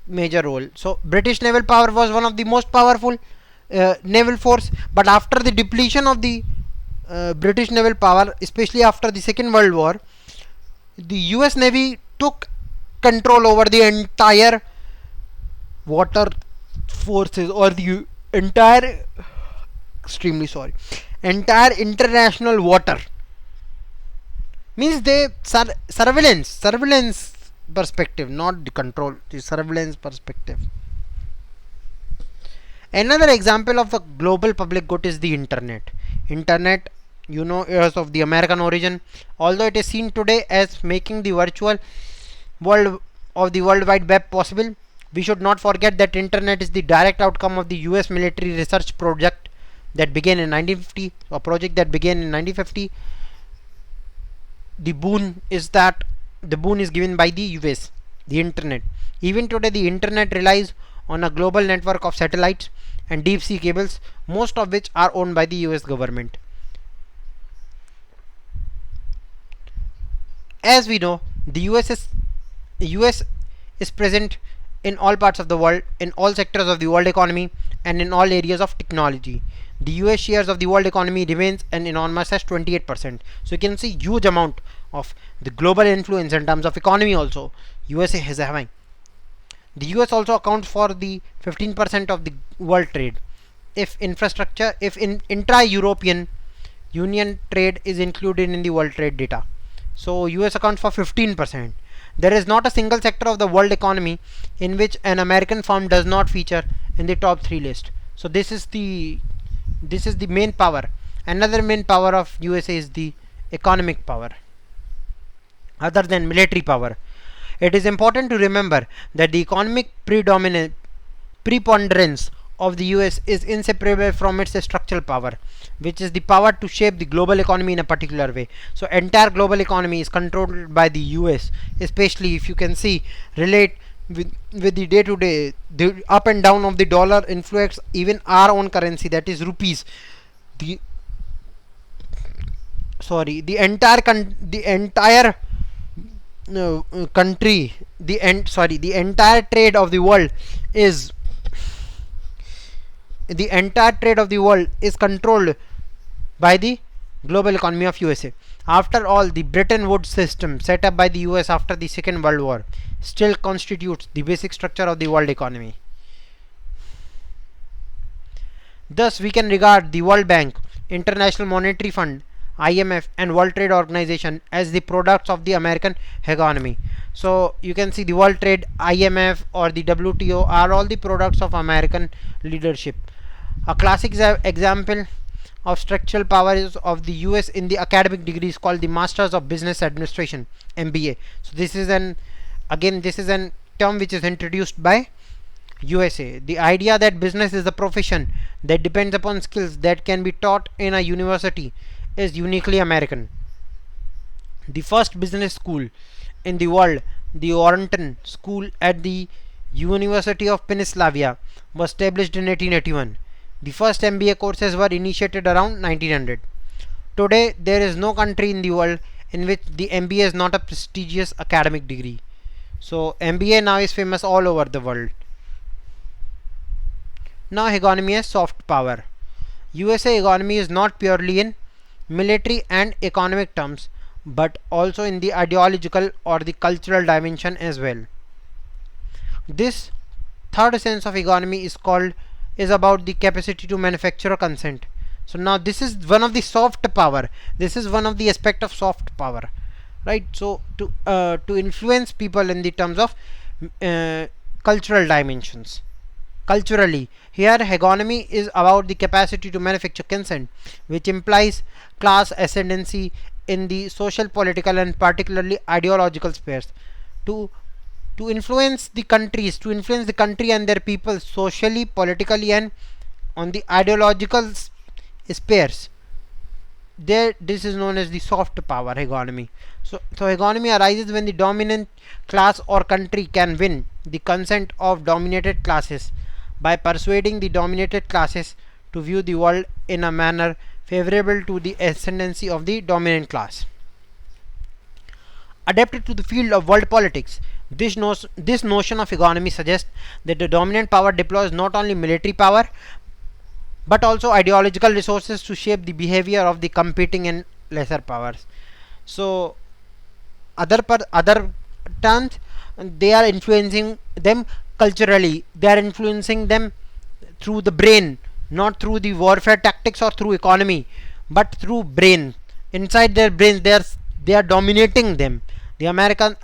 major role. So British naval power was one of the most powerful naval force, but after the depletion of the British naval power, especially after the Second World War, the US Navy took control over the entire water forces, or the entire international water. Means they surveillance perspective, not the control, the surveillance perspective. Another example of a global public good is the internet. Internet, is of the American origin, although it is seen today as making the virtual world of the World Wide Web possible. We should not forget that internet is the direct outcome of the US military research project that began in 1950. The boon is given by the US, the internet. Even today, the internet relies on a global network of satellites and deep sea cables, most of which are owned by the US government. As we know, the US is present in all parts of the world, in all sectors of the world economy, and in all areas of technology. The US shares of the world economy remains an enormous as 28%. So you can see huge amount of the global influence in terms of economy also USA is having. The US also accounts for the 15% of the world trade. If intra-European Union trade is included in the world trade data. So US accounts for 15%. There is not a single sector of the world economy in which an American firm does not feature in the top 3 list. So this is the main power. Another main power of USA is the economic power, other than military power. It is important to remember that the economic preponderance of the US is inseparable from its structural power, which is the power to shape the global economy in a particular way. So entire global economy is controlled by the US, especially if you can see relate with the day to day, the up and down of the dollar influence even our own currency, that is rupees. The entire country, the entire trade of the world is controlled by the global economy of USA. After all, the Bretton Woods system set up by the US after the Second World War still constitutes the basic structure of the world economy. Thus, we can regard the World Bank, International Monetary Fund, IMF and World Trade Organization as the products of the American economy. So you can see the World Trade, IMF or the WTO are all the products of American leadership. A classic example of structural power is of the US in the academic degrees called the Masters of Business Administration, MBA. So this is an term which is introduced by USA. The idea that business is a profession that depends upon skills that can be taught in a university is uniquely American. The first business school in the world, the Wharton School at the University of Pennsylvania, was established in 1881. The first MBA courses were initiated around 1900. Today, there is no country in the world in which the MBA is not a prestigious academic degree. So MBA now is famous all over the world. Now economy as soft power. USA economy is not purely in military and economic terms, but also in the ideological or the cultural dimension as well. This third sense of economy is about the capacity to manufacture consent. So now this is one of the soft power. This is one of the aspect of soft power, right? So to influence people in the terms of cultural dimensions. Culturally, here economy is about the capacity to manufacture consent, which implies class ascendancy in the social, political and particularly ideological spheres. To influence the country and their people socially, politically and on the ideological spheres. This is known as the soft power economy. So economy arises when the dominant class or country can win the consent of dominated classes by persuading the dominated classes to view the world in a manner favorable to the ascendancy of the dominant class. Adapted to the field of world politics, this notion of economy suggests that the dominant power deploys not only military power but also ideological resources to shape the behavior of the competing and lesser powers. So other terms, they are influencing them culturally. They are influencing them through the brain, not through the warfare tactics or through economy, but through brain. Inside their brains, they are dominating them. The America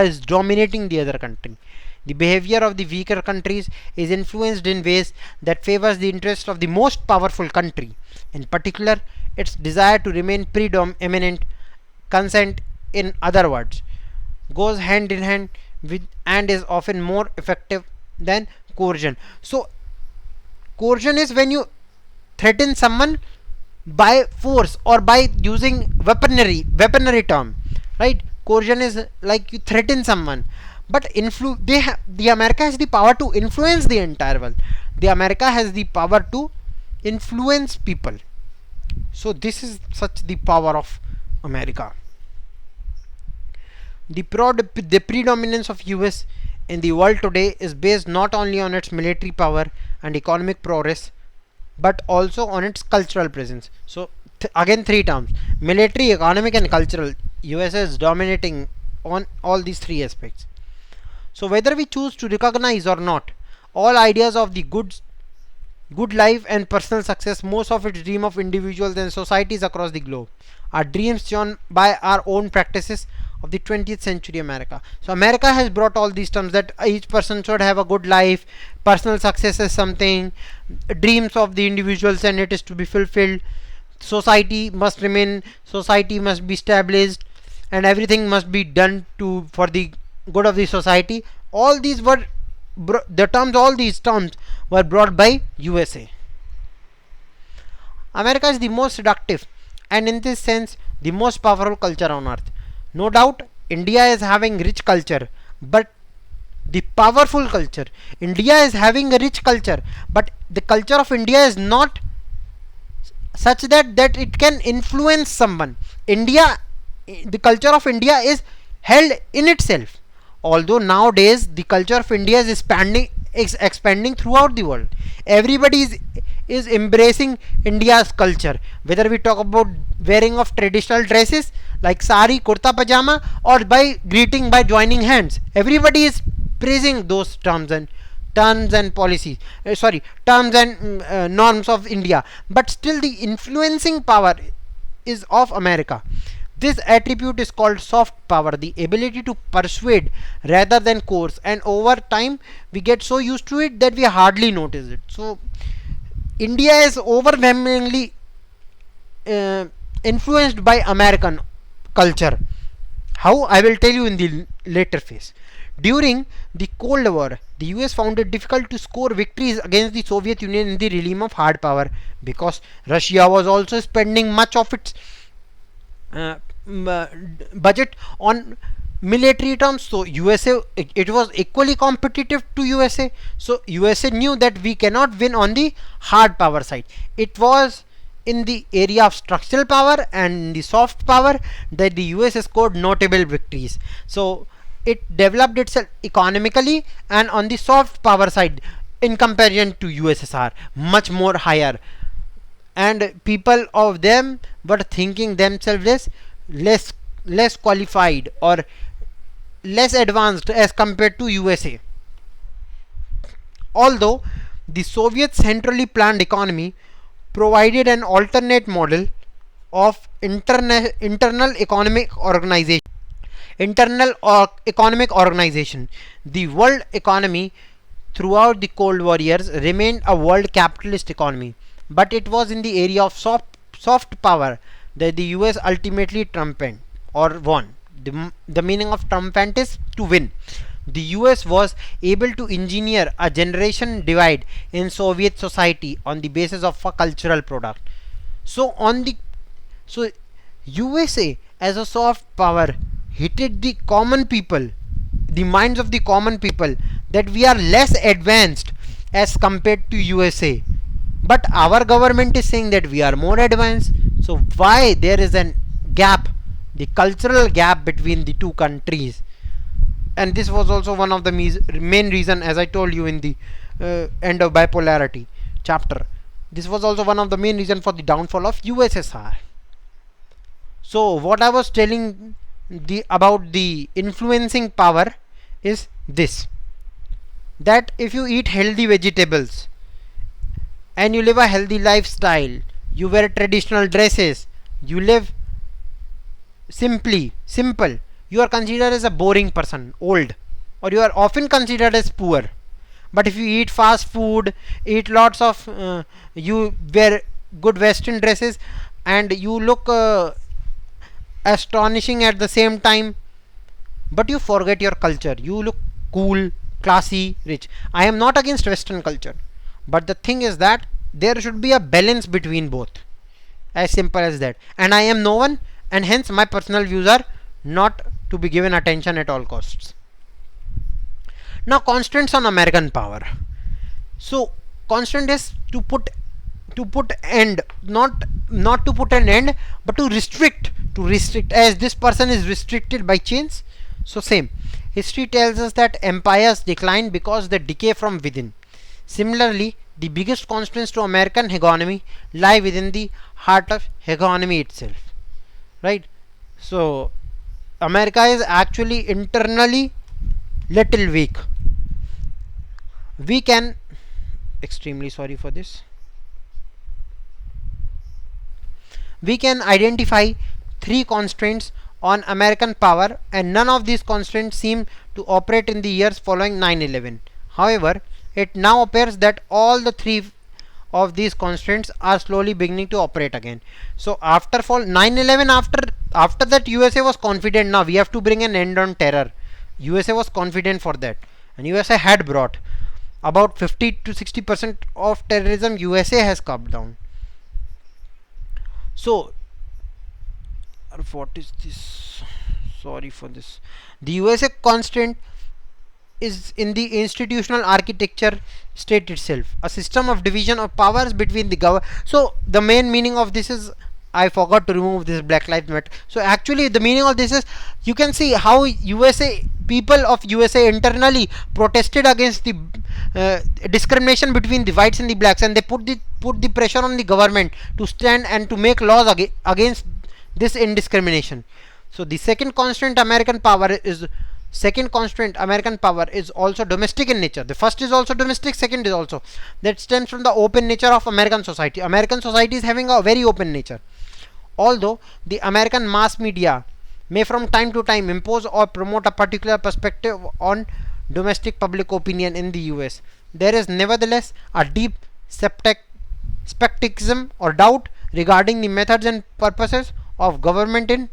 is dominating the other country. The behavior of the weaker countries is influenced in ways that favors the interest of the most powerful country. In particular, its desire to remain predominant. Consent, in other words, goes hand in hand with and is often more effective than coercion. So coercion is when you threaten someone by force or by using weaponry term, right? Coercion is like you threaten someone, but the America has the power to influence the entire world. The America has the power to influence people. So this is such the power of America. The predominance of US in the world today is based not only on its military power and economic progress, but also on its cultural presence. So again, three terms: military, economic and cultural. USA is dominating on all these three aspects. So whether we choose to recognize or not, all ideas of the good good life and personal success, most of its dream of individuals and societies across the globe are dreams shown by our own practices of the 20th century America. So America has brought all these terms that each person should have a good life, personal success is something, dreams of the individuals and it is to be fulfilled, society must remain, society must be established, and everything must be done to for the good of the society. All these were all these terms were brought by USA. America is the most seductive and in this sense the most powerful culture on earth. No doubt India is having rich culture, but the powerful culture. India is having a rich culture, but the culture of India is not such that it can influence someone. The culture of India is held in itself. Although nowadays the culture of India is expanding throughout the world. Everybody is embracing India's culture. Whether we talk about wearing of traditional dresses like sari, kurta, pajama, or by greeting by joining hands, everybody is praising those terms and policies. Terms and norms of India. But still, the influencing power is of America. This attribute is called soft power, the ability to persuade rather than coerce, and over time we get so used to it that we hardly notice it. So India is overwhelmingly influenced by American culture. How? I will tell you in the later phase. During the Cold War, the US found it difficult to score victories against the Soviet Union in the realm of hard power because Russia was also spending much of its budget on military terms. So USA, it was equally competitive to USA. So USA knew that we cannot win on the hard power side. It was in the area of structural power and the soft power that the US scored notable victories. So it developed itself economically and on the soft power side in comparison to USSR much more higher, and people of them were thinking themselves as less qualified or less advanced as compared to USA. Although the Soviet centrally planned economy provided an alternate model of internal economic organization, the world economy throughout the Cold War years remained a world capitalist economy, but it was in the area of soft power that the US ultimately triumphed or won. The meaning of triumphant is to win. The US was able to engineer a generation divide in Soviet society on the basis of a cultural product. So USA as a soft power hit the common people, the minds of the common people, that we are less advanced as compared to USA. But our government is saying that we are more advanced. So why there is a gap, the cultural gap between the two countries? And this was also one of the main reason, as I told you in the end of bipolarity chapter. This was also one of the main reason for the downfall of USSR. So what I was telling about the influencing power is this, that if you eat healthy vegetables and you live a healthy lifestyle, you wear traditional dresses, you live simple, you are considered as a boring person, old, or you are often considered as poor. But if you eat fast food, eat lots of you wear good western dresses and you look astonishing at the same time, but you forget your culture, you look cool, classy, rich. I am not against western culture, but the thing is that there should be a balance between both, as simple as that. And I am no one, and hence my personal views are not to be given attention at all costs. Now, constraints on American power. So constraint is to put end, not to put an end, but to restrict, as this person is restricted by chains. So same, history tells us that empires decline because they decay from within. Similarly, the biggest constraints to American hegemony lie within the heart of hegemony itself, right? So America is actually internally little weak. We can extremely sorry for this. We can identify three constraints on American power, and none of these constraints seem to operate in the years following 9/11. However, it now appears that all the three of these constraints are slowly beginning to operate again. So after fall 9/11, after that USA was confident, now we have to bring an end on terror. USA was confident for that, and USA had brought about 50 to 60% of terrorism. USA has cut down. So what is this? Sorry for this. The USA constraint is in the institutional architecture state itself, a system of division of powers between the government. So the main meaning of this is, I forgot to remove this Black Lives Matter. So actually the meaning of this is, you can see how USA, people of USA internally protested against the discrimination between the whites and the blacks, and they put the pressure on the government to stand and to make laws against this indiscrimination. So the second constraint American power is also domestic in nature. The first is also domestic, second is also, that stems from the open nature of American society. American society is having a very open nature. Although the American mass media may from time to time impose or promote a particular perspective on domestic public opinion in the US, there is nevertheless a deep skepticism or doubt regarding the methods and purposes of government in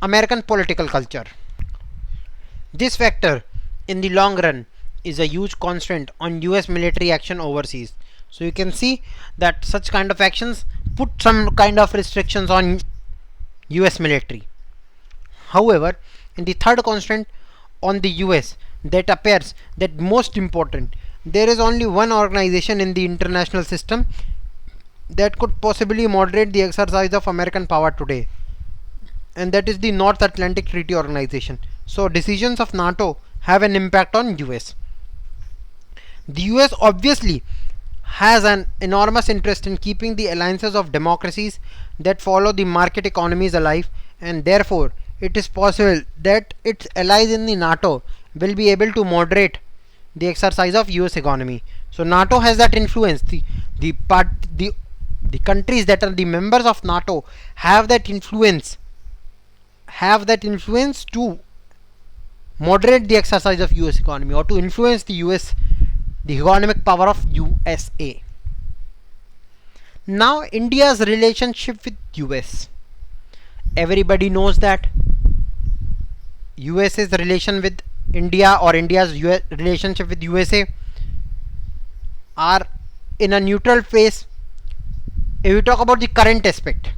American political culture. This factor in the long run is a huge constraint on US military action overseas. So you can see that such kind of actions put some kind of restrictions on US military. However, in the third constraint on the US, that appears that most important, there is only one organization in the international system that could possibly moderate the exercise of American power today, and that is the North Atlantic Treaty Organization. So decisions of NATO have an impact on US. The US obviously has an enormous interest in keeping the alliances of democracies that follow the market economies alive, and therefore it is possible that its allies in the NATO will be able to moderate the exercise of US economy. So NATO has that influence. The countries that are the members of NATO have that influence to moderate the exercise of US economy, or to influence the economic power of USA. Now India's relationship with US. Everybody knows that USA's relation with India, or India's relationship with USA, are in a neutral phase. If we talk about the current aspect,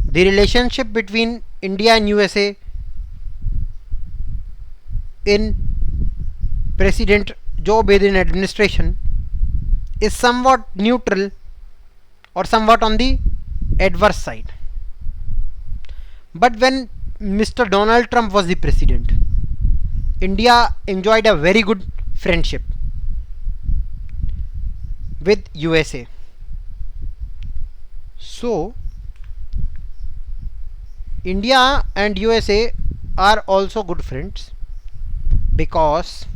the relationship between India and USA in President Joe Biden administration is somewhat neutral, or somewhat on the adverse side. But when Mr. Donald Trump was the president, India enjoyed a very good friendship with USA. So India and USA are also good friends, because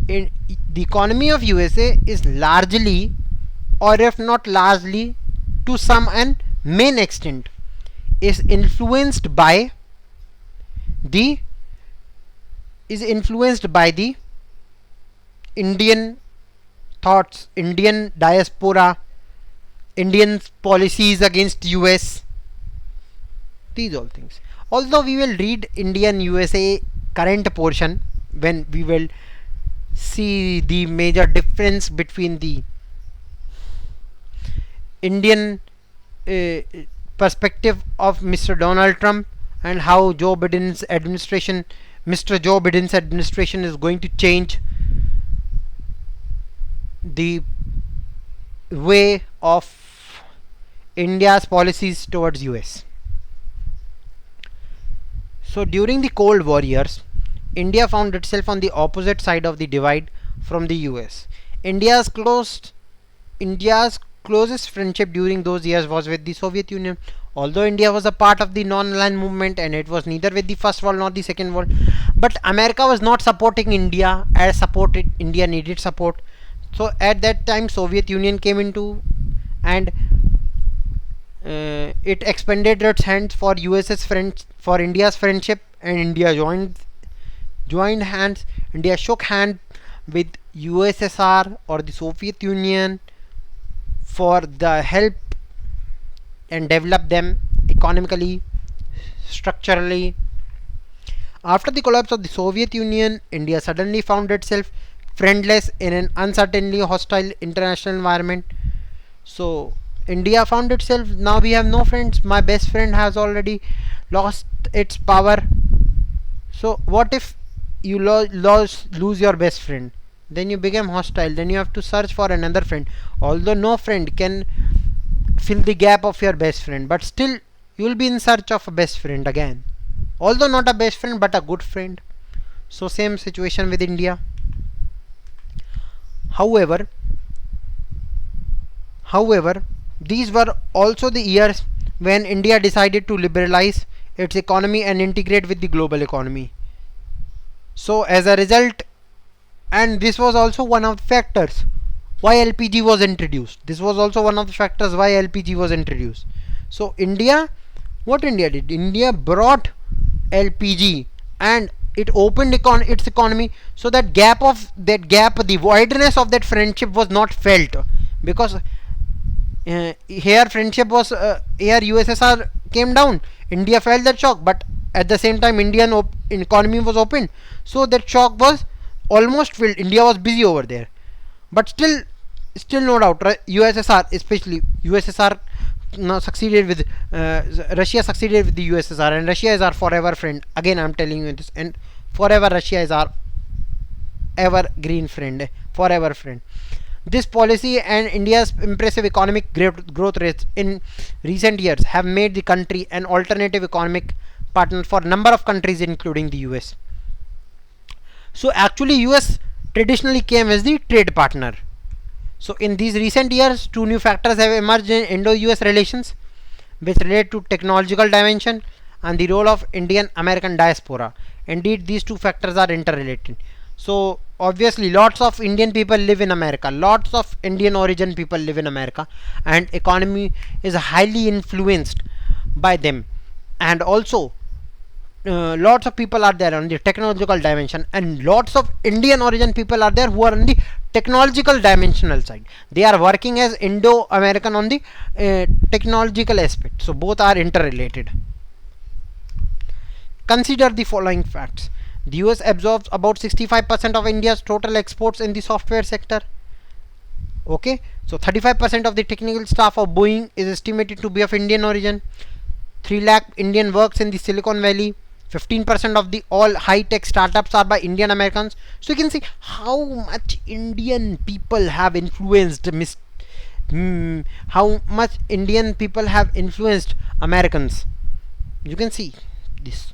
the economy of USA is largely, or if not largely, to some and main extent, is influenced by the Indian thoughts, Indian diaspora, Indian policies against US, these all things. Although we will read Indian USA current portion when we will see the major difference between the Indian perspective of Mr. Donald Trump and how Mr. Joe Biden's administration is going to change the way of India's policies towards US. So during the Cold War years, India found itself on the opposite side of the divide from the US. India's closest friendship during those years was with the Soviet Union. Although India was a part of the non-aligned movement and it was neither with the first world nor the second world, but America was not supporting India as supported India needed support. So at that time Soviet Union came into, and it expanded its hands for US's friends for India's friendship, and India joined hands. India shook hands with USSR or the Soviet Union for the help and develop them economically, structurally. After the collapse of the Soviet Union, India suddenly found itself friendless in an uncertainly hostile international environment. So India found itself, now we have no friends, my best friend has already lost its power. So what if you lose your best friend? Then you become hostile, then you have to search for another friend. Although no friend can fill the gap of your best friend, but still you will be in search of a best friend again. Although not a best friend but a good friend. So same situation with India. However, these were also the years when India decided to liberalize its economy and integrate with the global economy. So as a result, and this was also one of the factors why LPG was introduced. This was also one of the factors why LPG was introduced. So India, what India did? India brought LPG and it opened its economy, so that the wideness of that friendship was not felt, because here friendship was here USSR came down, India felt that shock, but at the same time Indian economy was open, so that shock was almost filled. India was busy over there, but still no doubt USSR, especially USSR, succeeded with Russia succeeded with the USSR, and Russia is our forever friend. Again I'm telling you this, and forever Russia is our evergreen friend, forever friend. This policy and India's impressive economic growth rates in recent years have made the country an alternative economic partner for a number of countries including the US. So actually US traditionally came as the trade partner. So in these recent years, two new factors have emerged in Indo-US relations, which relate to technological dimension and the role of Indian American diaspora. Indeed, these two factors are interrelated. So obviously lots of Indian people live in America, lots of Indian origin people live in America, and economy is highly influenced by them. And also lots of people are there on the technological dimension, and lots of Indian origin people are there who are on the technological dimensional side. They are working as Indo-American on the technological aspect. So both are interrelated. Consider the following facts. The US absorbs about 65% of India's total exports in the software sector. Okay, so 35% of the technical staff of Boeing is estimated to be of Indian origin. 3 lakh Indian works in the Silicon Valley. 15% of the all high-tech startups are by Indian Americans. So you can see how much Indian people have influenced how much Indian people have influenced Americans. You can see this.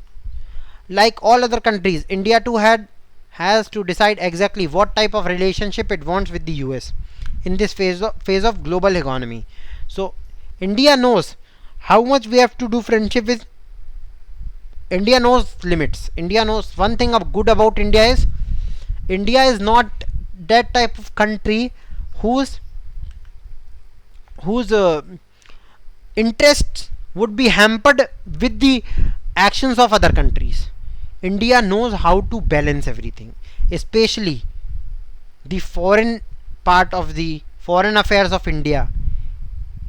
Like all other countries, India too has to decide exactly what type of relationship it wants with the US in this phase of global economy. So India knows how much we have to do friendship with. India knows limits. India knows one thing of good about India is not that type of country whose interests would be hampered with the actions of other countries. India knows how to balance everything, especially the foreign part of the foreign affairs of India,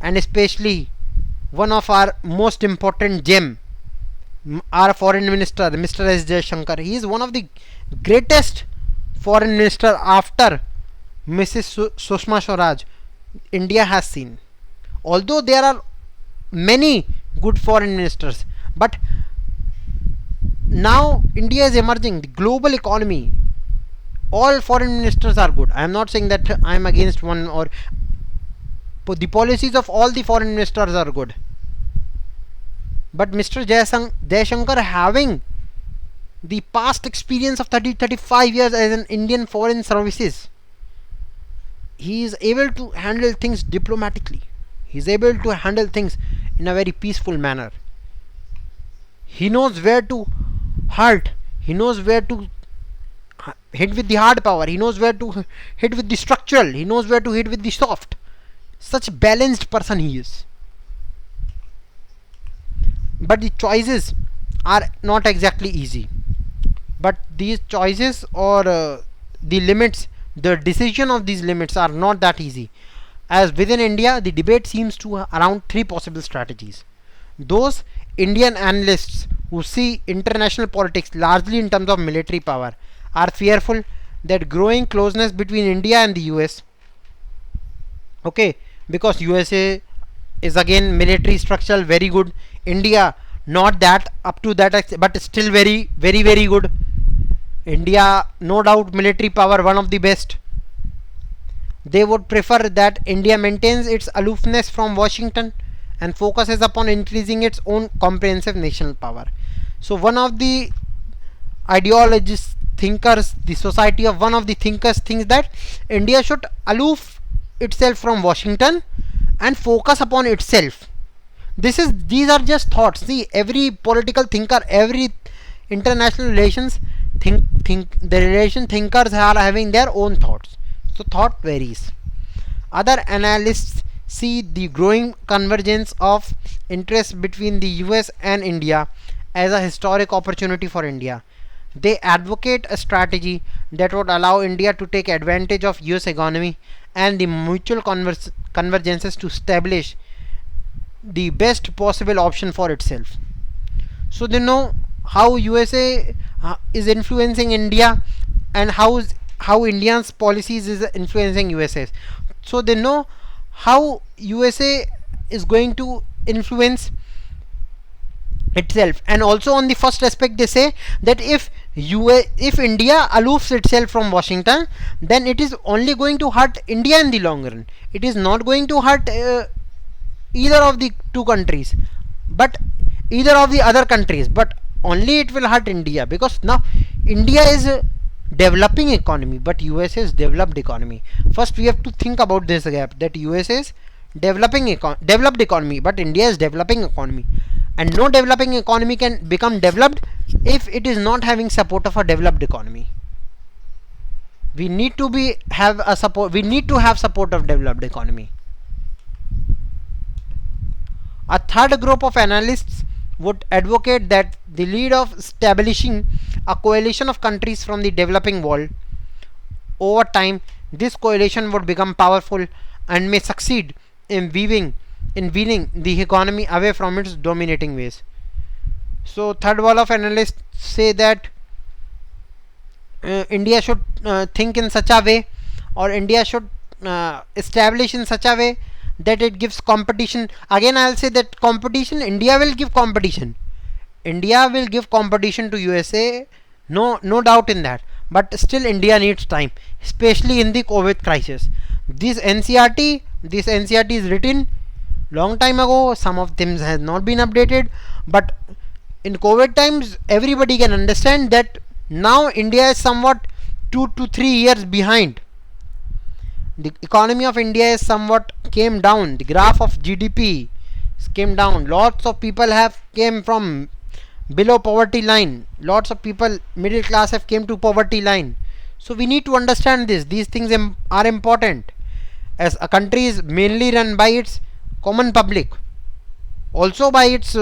and especially one of our most important gem, our foreign minister, Mr. S. Jaishankar. He is one of the greatest foreign minister after Mrs. Sushma Swaraj India has seen. Although there are many good foreign ministers, but now India is emerging, the global economy. All foreign ministers are good. I am not saying that I am against one, or the policies of all the foreign ministers are good. But Mr. Jaishankar, having the past experience of 35 years as an Indian foreign services, he is able to handle things diplomatically. He's able to handle things in a very peaceful manner. He knows where to hurt. He knows where to hit with the hard power. He knows where to hit with the structural. He knows where to hit with the soft. Such balanced person he is. But the choices are not exactly easy. But these choices or the limits, the decision of these limits are not that easy. As within India, the debate seems to around three possible strategies. Those Indian analysts who see international politics largely in terms of military power are fearful that growing closeness between India and the US, okay, because USA is again military structural very good, India not that up to that, but still very good. India no doubt military power one of the best. They would prefer that India maintains its aloofness from Washington and focuses upon increasing its own comprehensive national power. So one of the ideologists, thinkers, the society of one of the thinkers thinks that India should aloof itself from Washington and focus upon itself. These are just thoughts. See, every political thinker, every international relations thinkers are having their own thoughts. So thought varies. Other analysts see the growing convergence of interests between the US and India as a historic opportunity for India. They advocate a strategy that would allow India to take advantage of US economy and the mutual convergences to establish the best possible option for itself. So they know how USA is influencing India and how India's policies is influencing USA. So they know how USA is going to influence itself. And also on the first aspect, they say that if India aloofs itself from Washington, then it is only going to hurt India in the long run. It is not going to hurt either of the two countries, but either of the other countries, but only it will hurt India, because now India is a developing economy but USA is developed economy. First we have to think about this gap, that USA is developed economy but India is developing economy, and no developing economy can become developed if it is not having support of a developed economy. We need to have support of developed economy. A third group of analysts would advocate that the lead of establishing a coalition of countries from the developing world. Over time, this coalition would become powerful and may succeed in weaning the economy away from its dominating ways. So, third wall of analysts say that India should think in such a way, or India should establish in such a way that it gives competition. Again I'll say that competition, India will give competition to USA, no doubt in that, but still India needs time, especially in the COVID crisis. This NCRT is written long time ago, some of them has not been updated, but in COVID times everybody can understand that now India is somewhat 2 to 3 years behind. The economy of India is somewhat came down. The graph of GDP came down. Lots of people have came from below poverty line. Lots of people, middle class, have came to poverty line. So we need to understand this. These things are important, as a country is mainly run by its common public, also by its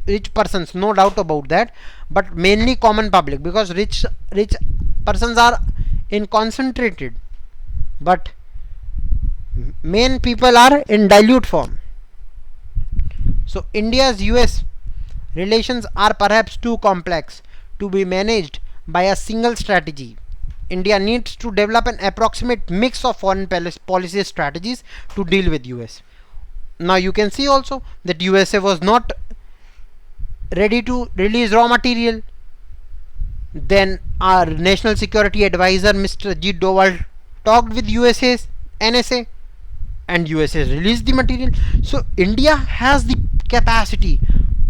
rich persons, no doubt about that, but mainly common public, because rich persons are in concentrated, but main people are in dilute form. So India's US relations are perhaps too complex to be managed by a single strategy. India needs to develop an approximate mix of foreign policy strategies to deal with US. Now you can see also that USA was not ready to release raw material. Then our national security advisor Mr. Ajit Doval talked with USA's NSA, and USA released the material. So India has the capacity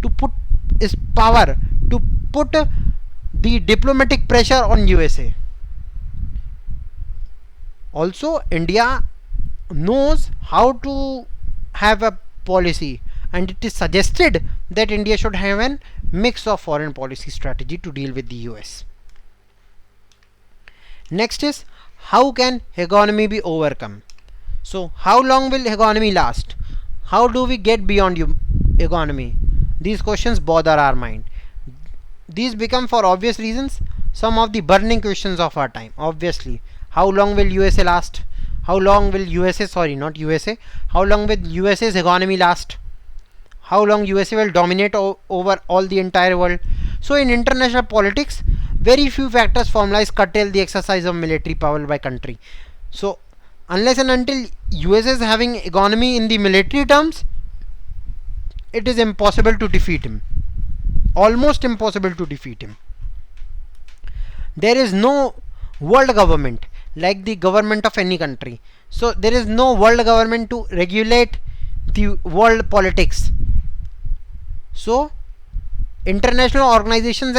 to put its power to put the diplomatic pressure on USA. Also India knows how to have a policy, and it is suggested that India should have a mix of foreign policy strategy to deal with the US. Next is, how can hegemony be overcome? So how long will hegemony last? How do we get beyond hegemony? These questions bother our mind. These become, for obvious reasons, some of the burning questions of our time. Obviously, how long will USA last? How long will how long will USA's economy last? How long USA will dominate over all the entire world? So in international politics, very few factors formalize curtail the exercise of military power by country. So unless and until USA is having economy in the military terms, it is impossible to defeat him. Almost impossible to defeat him. There is no world government like the government of any country. So there is no world government to regulate the world politics. So international organizations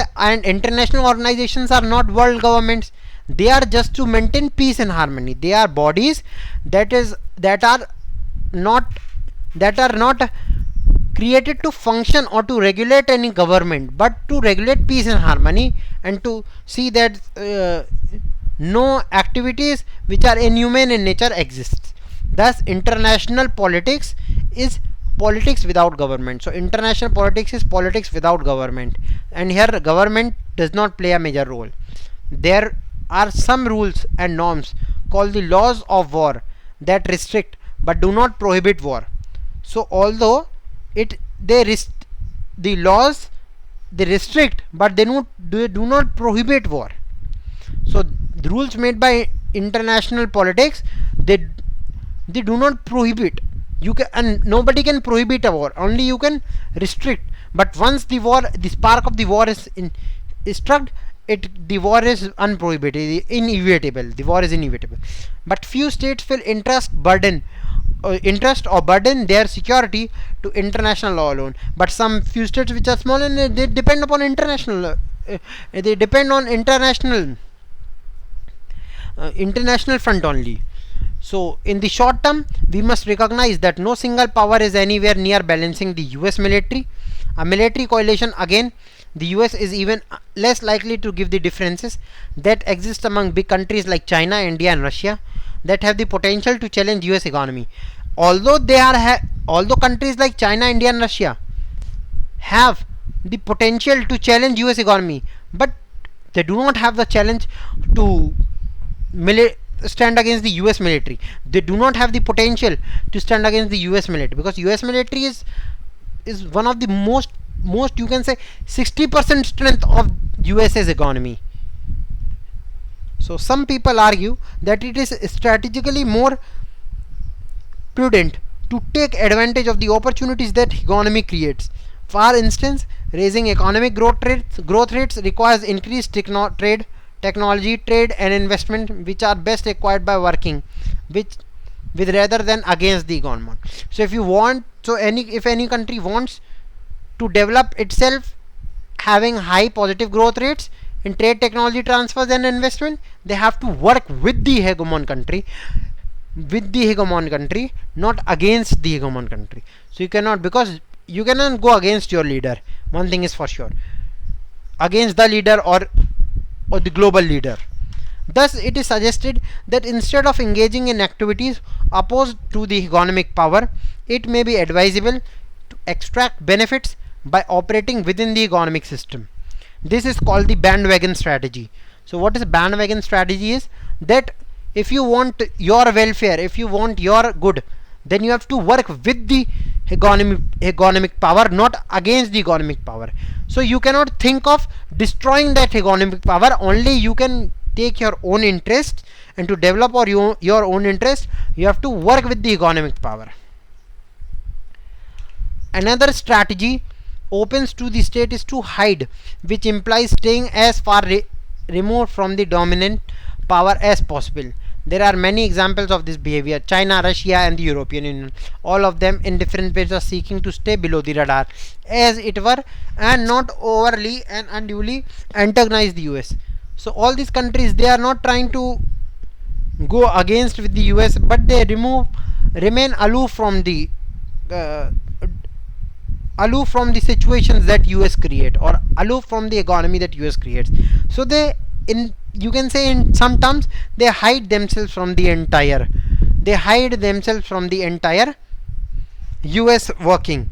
are not world governments. They are just to maintain peace and harmony. They are bodies that are not created to function or to regulate any government, but to regulate peace and harmony, and to see that no activities which are inhumane in nature exists. Thus international politics is politics without government. So international politics is politics without government, and here government does not play a major role. There are some rules and norms called the laws of war that restrict but do not prohibit war. So although the laws they restrict, but they do not prohibit war. So the rules made by international politics, they do not prohibit. You can, and nobody can prohibit a war, only you can restrict. But once the spark of the war is struck, the war is unprohibited, inevitable. The war is inevitable. But few states will interest or burden their security to international law alone. But some few states which are small, and they depend upon international international front only. So in the short term, we must recognize that no single power is anywhere near balancing the US military. A military coalition, again, the US is even less likely to give the differences that exist among big countries like China, India and Russia that have the potential to challenge US economy. Although countries like China, India and Russia have the potential to challenge US economy, but they do not have the challenge to stand against the US military. They do not have the potential to stand against the US military, because US military is one of the most you can say 60% strength of US's economy. So some people argue that it is strategically more prudent to take advantage of the opportunities that economy creates. For instance, raising economic growth rates requires increased technology, trade and investment, which are best acquired by working with rather than against the government. So if any country wants to develop itself having high positive growth rates in trade, technology transfers and investment, they have to work with the hegemon country, not against the hegemon country. So you cannot go against your leader. One thing is for sure, against the leader or the global leader. Thus it is suggested that instead of engaging in activities opposed to the economic power, it may be advisable to extract benefits by operating within the economic system. This is called the bandwagon strategy. So what is bandwagon strategy is that if you want your welfare, if you want your good, then you have to work with the economic power, not against the economic power. So you cannot think of destroying that economic power. Only you can take your own interest, and to develop your own interest, you have to work with the economic power. Another strategy opens to the state is to hide, which implies staying as far removed from the dominant power as possible. There are many examples of this behavior. China, Russia and the European Union, all of them in different ways are seeking to stay below the radar, as it were, and not overly and unduly antagonize the US. So all these countries, they are not trying to go against with the US, but they remain aloof from the aloof from the situations that US create, or aloof from the economy that US creates. So they, in, you can say in some terms, they hide themselves from the entire, US working.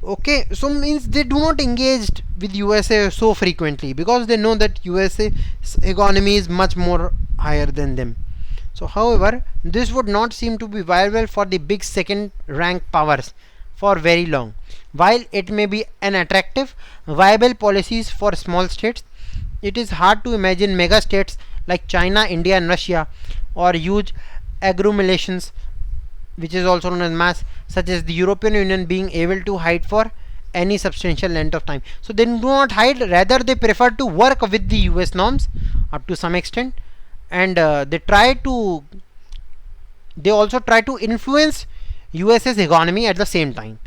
Okay, so means they do not engage with USA so frequently because they know that USA's economy is much more higher than them. So however, this would not seem to be viable for the big second rank powers for very long. While it may be an attractive, viable policies for small states, it is hard to imagine mega states like China, India and Russia, or huge agglomerations, which is also known as mass, such as the European Union, being able to hide for any substantial length of time. So they do not hide, rather they prefer to work with the US norms up to some extent, and they also try to influence US's economy at the same time.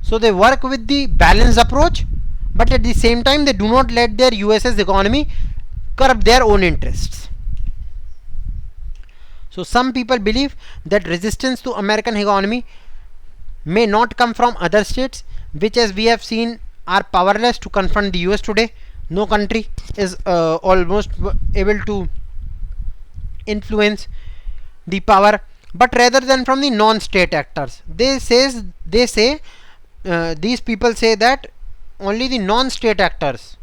So they work with the balanced approach, but at the same time they do not let their US's economy curb their own interests. So some people believe that resistance to American economy may not come from other states, which, as we have seen, are powerless to confront the US today. No country is almost able to influence the power, but rather than from the non-state actors. These people say that only the non-state actors.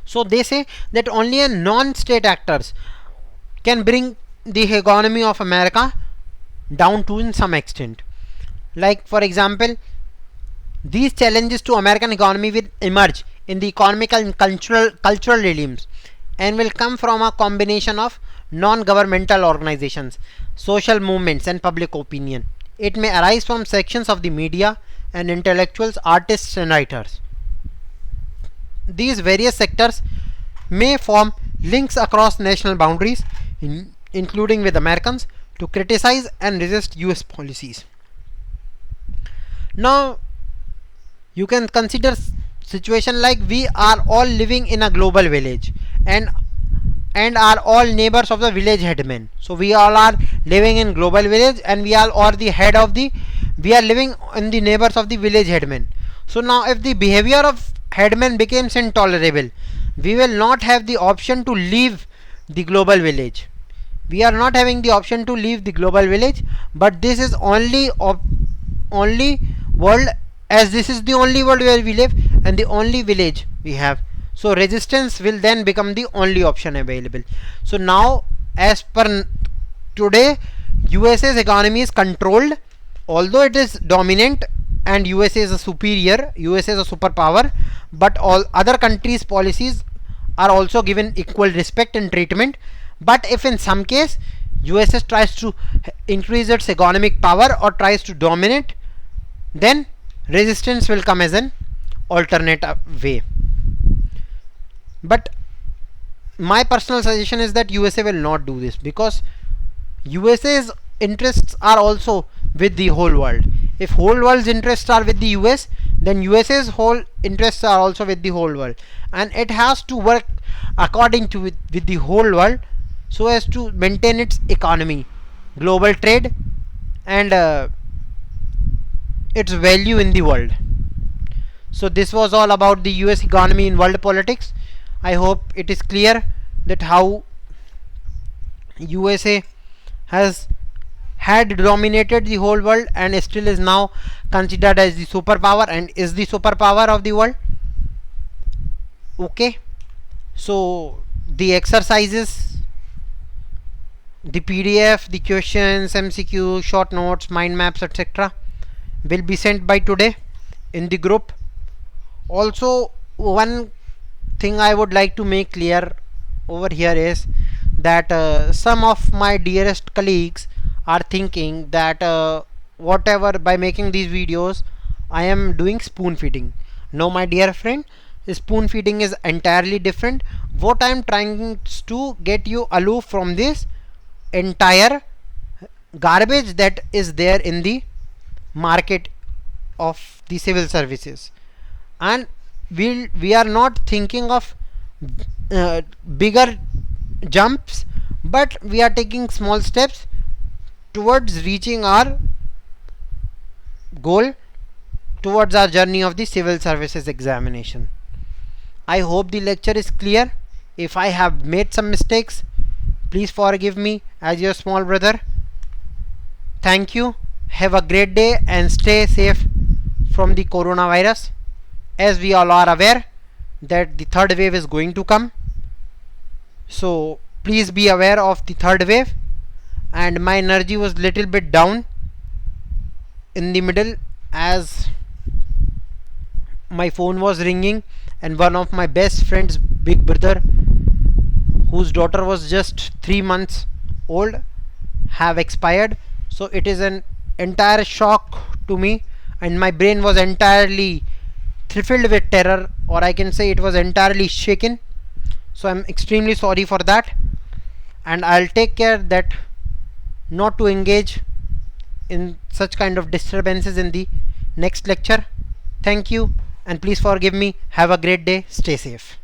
So they say that only a non-state actors can bring the economy of America down to in some extent. Like for example, these challenges to American economy will emerge in the economic and cultural realms, and will come from a combination of non-governmental organizations, social movements and public opinion. It may arise from sections of the media and intellectuals, artists and writers. These various sectors may form links across national boundaries, including with Americans, to criticize and resist US policies. Now you can consider situation like we are all living in a global village, and are all neighbors of the village headman. So we all are living in global village, and we are living in the neighbors of the village headman. So now if the behavior of headman becomes intolerable, we will not have the option to leave the global village. We are not having the option to leave the global village, but this is only world, as this is the only world where we live and the only village we have. So resistance will then become the only option available. So now, as per today, USA's economy is controlled, although it is dominant and USA is a superior, USA is a superpower, but all other countries' policies are also given equal respect and treatment. But if in some case USA tries to increase its economic power or tries to dominate, then resistance will come as an alternate way. But my personal suggestion is that USA will not do this, because USA's interests are also with the whole world. If whole world's interests are with the US, then USA's whole interests are also with the whole world, and it has to work according to with the whole world so as to maintain its economy, global trade and its value in the world. So this was all about the US economy in world politics. I hope it is clear that how USA has had dominated the whole world and still is now considered as the superpower and is the superpower of the world. Okay, so the exercises, the PDF, the questions, MCQ, short notes, mind maps, etc. will be sent by today in the group. Also, one thing I would like to make clear over here is that some of my dearest colleagues are thinking that whatever, by making these videos I am doing spoon feeding. No, my dear friend, spoon feeding is entirely different. What I am trying to get you aloof from this entire garbage that is there in the market of the civil services, and we are not thinking of bigger jumps, but we are taking small steps towards reaching our goal towards our journey of the civil services examination. I hope the lecture is clear. If I have made some mistakes, please forgive me as your small brother. Thank you. Have a great day and stay safe from the coronavirus. As we all are aware that the third wave is going to come, so please be aware of the third wave. And my energy was little bit down in the middle as my phone was ringing and one of my best friend's big brother, whose daughter was just 3 months old, have expired. So it is an entire shock to me, and my brain was entirely filled with terror, or I can say it was entirely shaken. So I'm extremely sorry for that, and I'll take care that not to engage in such kind of disturbances in the next lecture. Thank you, and please forgive me. Have a great day. Stay safe.